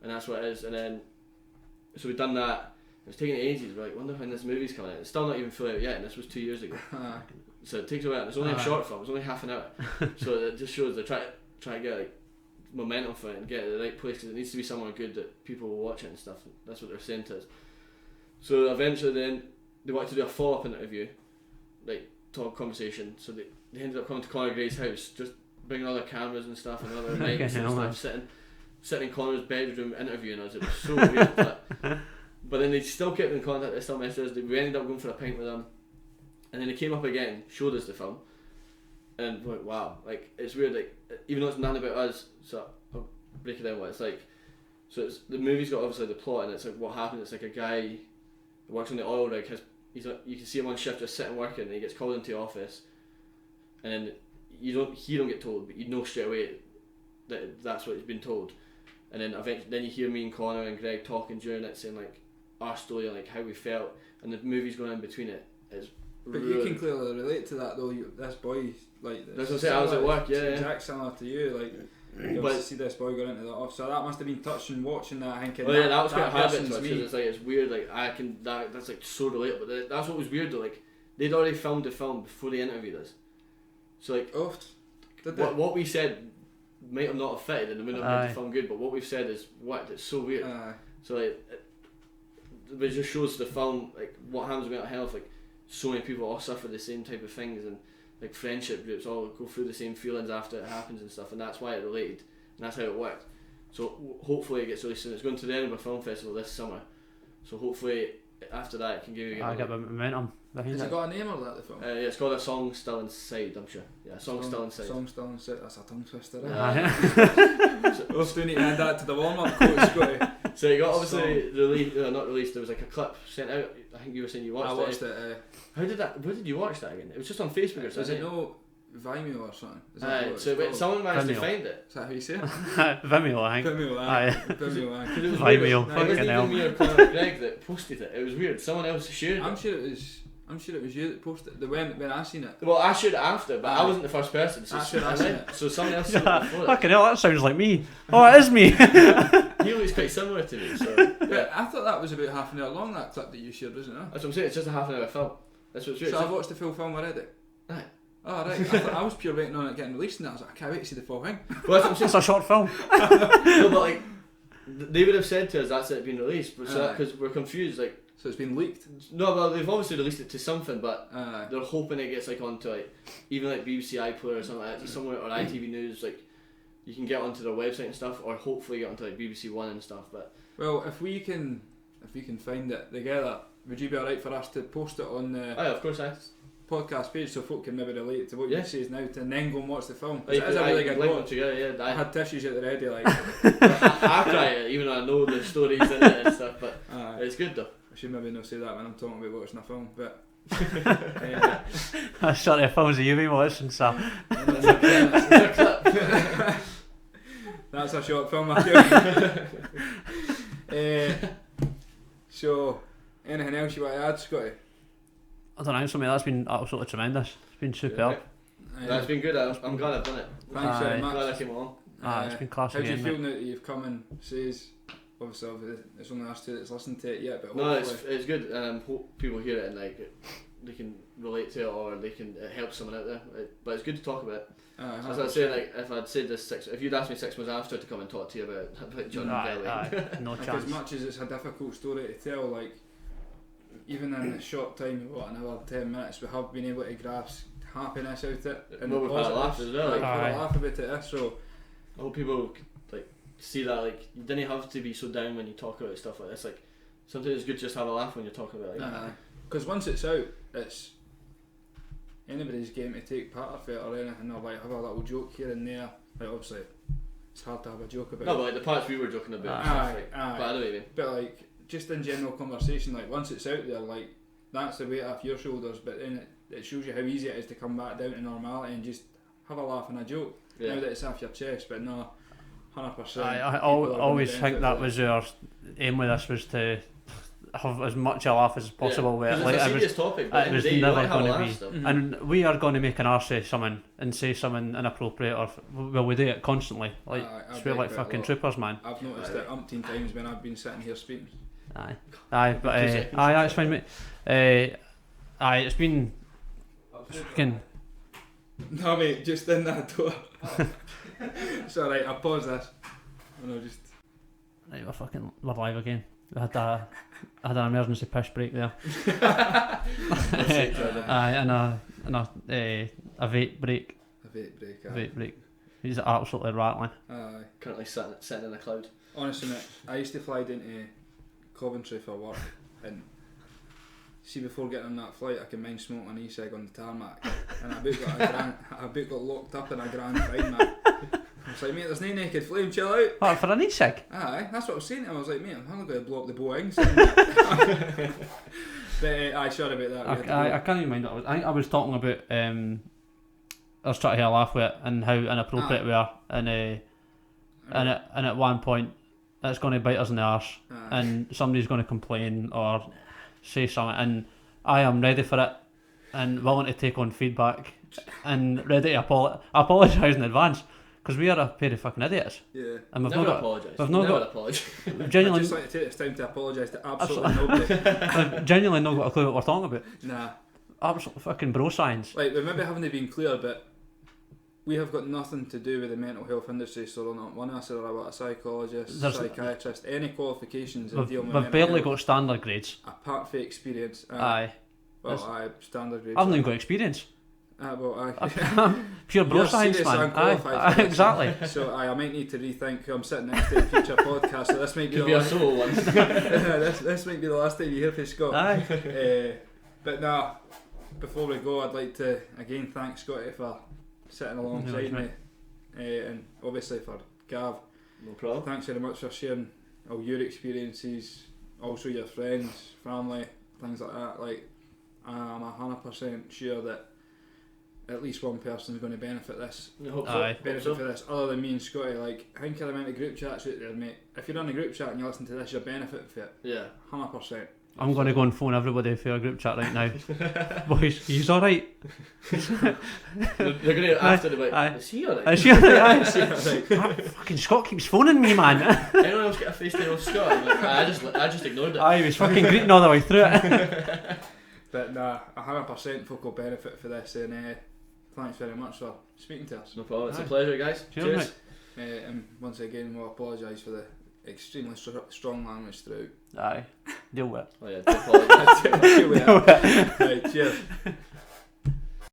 and that's what it is. And then so we've done that. It was taking ages. We're like, wonder when this movie's coming out. It's still not even fully out yet, and this was 2 years ago. So it takes a while. It's only a short film. It's only half an hour. So it just shows they try to get like momentum for it and get it at the right place, because it needs to be somewhere good that people will watch it and stuff. That's what they're saying to us. So eventually then they wanted to do a follow-up interview, like talk conversation. So they ended up coming to Conor Gray's house, just bringing all their cameras and stuff and all their mics and stuff, sitting in Conor's bedroom interviewing us. It was so weird. But then they still kept in contact. They still messaged us. We ended up going for a pint with them, and then they came up again, showed us the film, and we're like, wow, like it's weird. Like even though it's not about us, so I'll break it down what it's like. So it's the movie's got obviously the plot, and it's like what happened. It's like a guy who works on the oil rig. You can see him on shift just sitting working, and he gets called into the office, and then he don't get told, but you know straight away that that's what he's been told. And then eventually, you hear me and Connor and Greg talking during it, saying like our story and like how we felt, and the movie's going in between it. But really, you can clearly relate to that though. This boy, like, that's what I say. I was at work, exact similar to you. Like, you see this boy going into the office, so that must have been touching watching that. Thinking, well, yeah, that was quite hard because it's like it's weird. Like that's like so relatable. But that's what was weird though. Like they'd already filmed the film before they interviewed us. So like, what we said might have not have fitted and it would have made the film good, but what we've said is worked. It's so weird. So like, it just shows the film like what happens with mental health. Like so many people all suffer the same type of things, and like friendship groups all go through the same feelings after it happens and stuff, and that's why it related, and that's how it worked. So hopefully it gets released soon. It's going to the Edinburgh Film Festival this summer, so hopefully after that it can give you. I get the momentum. Has it got a name or that the film? Yeah, it's called A Song Still Inside, I'm sure. Yeah, Song Still Inside. Song Still Inside. That's a tongue twister. Yeah. We'll need to hand that to the warm-up coach, Scotty. So it got obviously released, not released. There was like a clip sent out. I think you were saying you watched it. I watched it. How did that? Where did you watch that again? It was just on Facebook or something. Was it no Vimeo or something? Is that what so wait, someone managed Vimeo. to find it. Is that how you say it? Vimeo, I think. Vimeo, Aye. Vimeo, aye. It was Vimeo, weird. It fucking wasn't hell. even me or Conor Greg that posted it. It was weird. Someone else shared it. I'm sure it was you that posted it. When I seen it. Well, I shared it after, but I wasn't the first person. So, I seen it. so someone else shared it before. Fucking hell, that sounds like me. Oh, it is me. He looks quite similar to me. So Yeah, I thought that was about half an hour long, that clip that you shared, wasn't it? that's what I'm saying. It's just a half an hour film. That's what's weird. So I've watched the full film already. Aye. Oh right, I thought I was pure waiting on it getting released, and I was like, I can't wait to see the full thing. Well, that's what I'm saying. It's a short film. No, but like they would have said to us that's it being released, but Aye. because we're confused. Like So it's been leaked. no, well they've obviously released it to something, but Aye. they're hoping it gets like onto like even like BBC iPlayer or something like that, somewhere or ITV News. Like you can get onto their website and stuff, or hopefully get onto like BBC One and stuff. But Well, if we can find it together, would you be alright for us to post it on the aye, of course, I. podcast page so folk can maybe relate to what Yeah. you say now and then go and watch the film? Like, It is a really good link them watch. together, yeah. I had tissues at the ready, like. I cry it, even though I know the stories in it and stuff, but Aye. it's good though. I should maybe not say that when I'm talking about watching a film, but. That's sort of films that you've been watching, so. That's a short film, I So, anything else you want to add, Scotty? I don't know, something that's been absolutely tremendous. It's been superb. That's been good. I'm glad I've done it. Thanks very Aye. I'm glad I much. came along. It's been class How do you again, feel mate. now that you've come and says, obviously it's only us two that's listened to it yet, but No, hopefully it's good. Hope people hear it and like they can relate to it or it helps someone out there. But it's good to talk about it. As I was saying, like if I'd said this if you'd asked me 6 months after to come and talk to you about John Kelly. No Like, chance. as much as it's a difficult story to tell, like even in a short time, another 10 minutes, we have been able to grasp happiness out of it and Well, we've had a laugh as well. Like, Like, we've had a laugh about it. So I hope people like see that like you didn't have to be so down when you talk about stuff like this. Like sometimes it's good to just have a laugh when you're talking about it. Like, because once it's out, it's anybody's game to take part of it or anything, or like have a little joke here and there. Like obviously, it's hard to have a joke about. no, but like the parts we were joking about. and Aye, stuff, like, aye. But I know what you mean. But like just in general conversation, like once it's out there, like that's the weight off your shoulders. But then it shows you how easy it is to come back down to normality and just have a laugh and a joke. Yeah. Now that it's off your chest, but no, 100%. I always think that was our aim with this, was to have as much a laugh as possible with it. Like, it's a It was, serious topic, but it was you never want to have a going to laugh be. still. And we are going to make an arse of someone and say something inappropriate, or well, we do it constantly. Like I we're bet like quite a fucking lot. troopers, man. I've noticed it umpteen times when I've been sitting here speaking. Aye, but 2 seconds. that's fine, mate. It's been fucking. No mate, just in that door. It's alright, I'll pause this. No, just Right, we're live again. I had an emergency piss break there. Aye, and a vape break. a vape break. Vape break. He's absolutely rattling. Aye. Currently sitting in a cloud. Honestly mate, I used to fly down to Coventry for work and see before getting on that flight I can mind smoke an e-cig on the tarmac and I about got locked up in a grand fine man. I was like, mate, there's no naked flame, chill out. What, for an e-cig? Aye, that's what I was saying to him. I was like, mate, I'm not going to blow up the Boeing. But aye, sorry about that. We had to I can't even mind what I think I was talking about. I was trying to have a laugh with it and how inappropriate we are, and at one point it's going to bite us in the arse, and somebody's going to complain or say something, and I am ready for it and willing to take on feedback and ready to apologise in advance, because we are a pair of fucking idiots. Yeah. And we've Never not apologise. we've not Never got- apologise. We've I'd genuinely, just like to take this time to apologise to absolutely nobody. we've genuinely not got a clue what we're talking about. Nah. Absolute fucking bro science. Like, we maybe haven't been clear, but we have got nothing to do with the mental health industry, so not one of us are a psychologist, There's- psychiatrist, any qualifications in We've dealing with mental barely health, got standard grades. apart from experience. Aye. Well, standard grades. I haven't even got experience. Well, aye. Pure bro You're science, serious man. and qualified Aye, for this. exactly. So I might need to rethink who I'm sitting next to in future podcasts. So this might be Could the be a last. solo one. this might be the last time you hear from Scott. Aye. But nah, before we go, I'd like to again thank Scotty for sitting alongside me, and obviously for Gav. No problem. Thanks very much for sharing all your experiences, also your friends, family, things like that. Like, I'm 100% sure that at least one person's going to benefit this. I hope Aye. so. Benefit for this, other than me and Scotty. Like, think of the amount of group chats out there, mate. If you're on a group chat and you listen to this, you're benefiting for it. Yeah. 100%. I'm going to go and phone everybody for a group chat right now. Boys, he's alright. They're going to after the like, Aye. is he alright? Is she alright? Aye. Like, Fucking Scott keeps phoning me, man. Anyone else get a FaceTime with Scott? I'm like, I just ignored it. Aye, he was fucking greeting all the way through it. but nah, 100% folk will benefit for this, and thanks very much for speaking to us. No problem. It's Aye. a pleasure, guys. Cheers, And once again, we'll apologise for the extremely strong language throughout. Aye, deal with it. Oh yeah, do apologise. Right, cheers.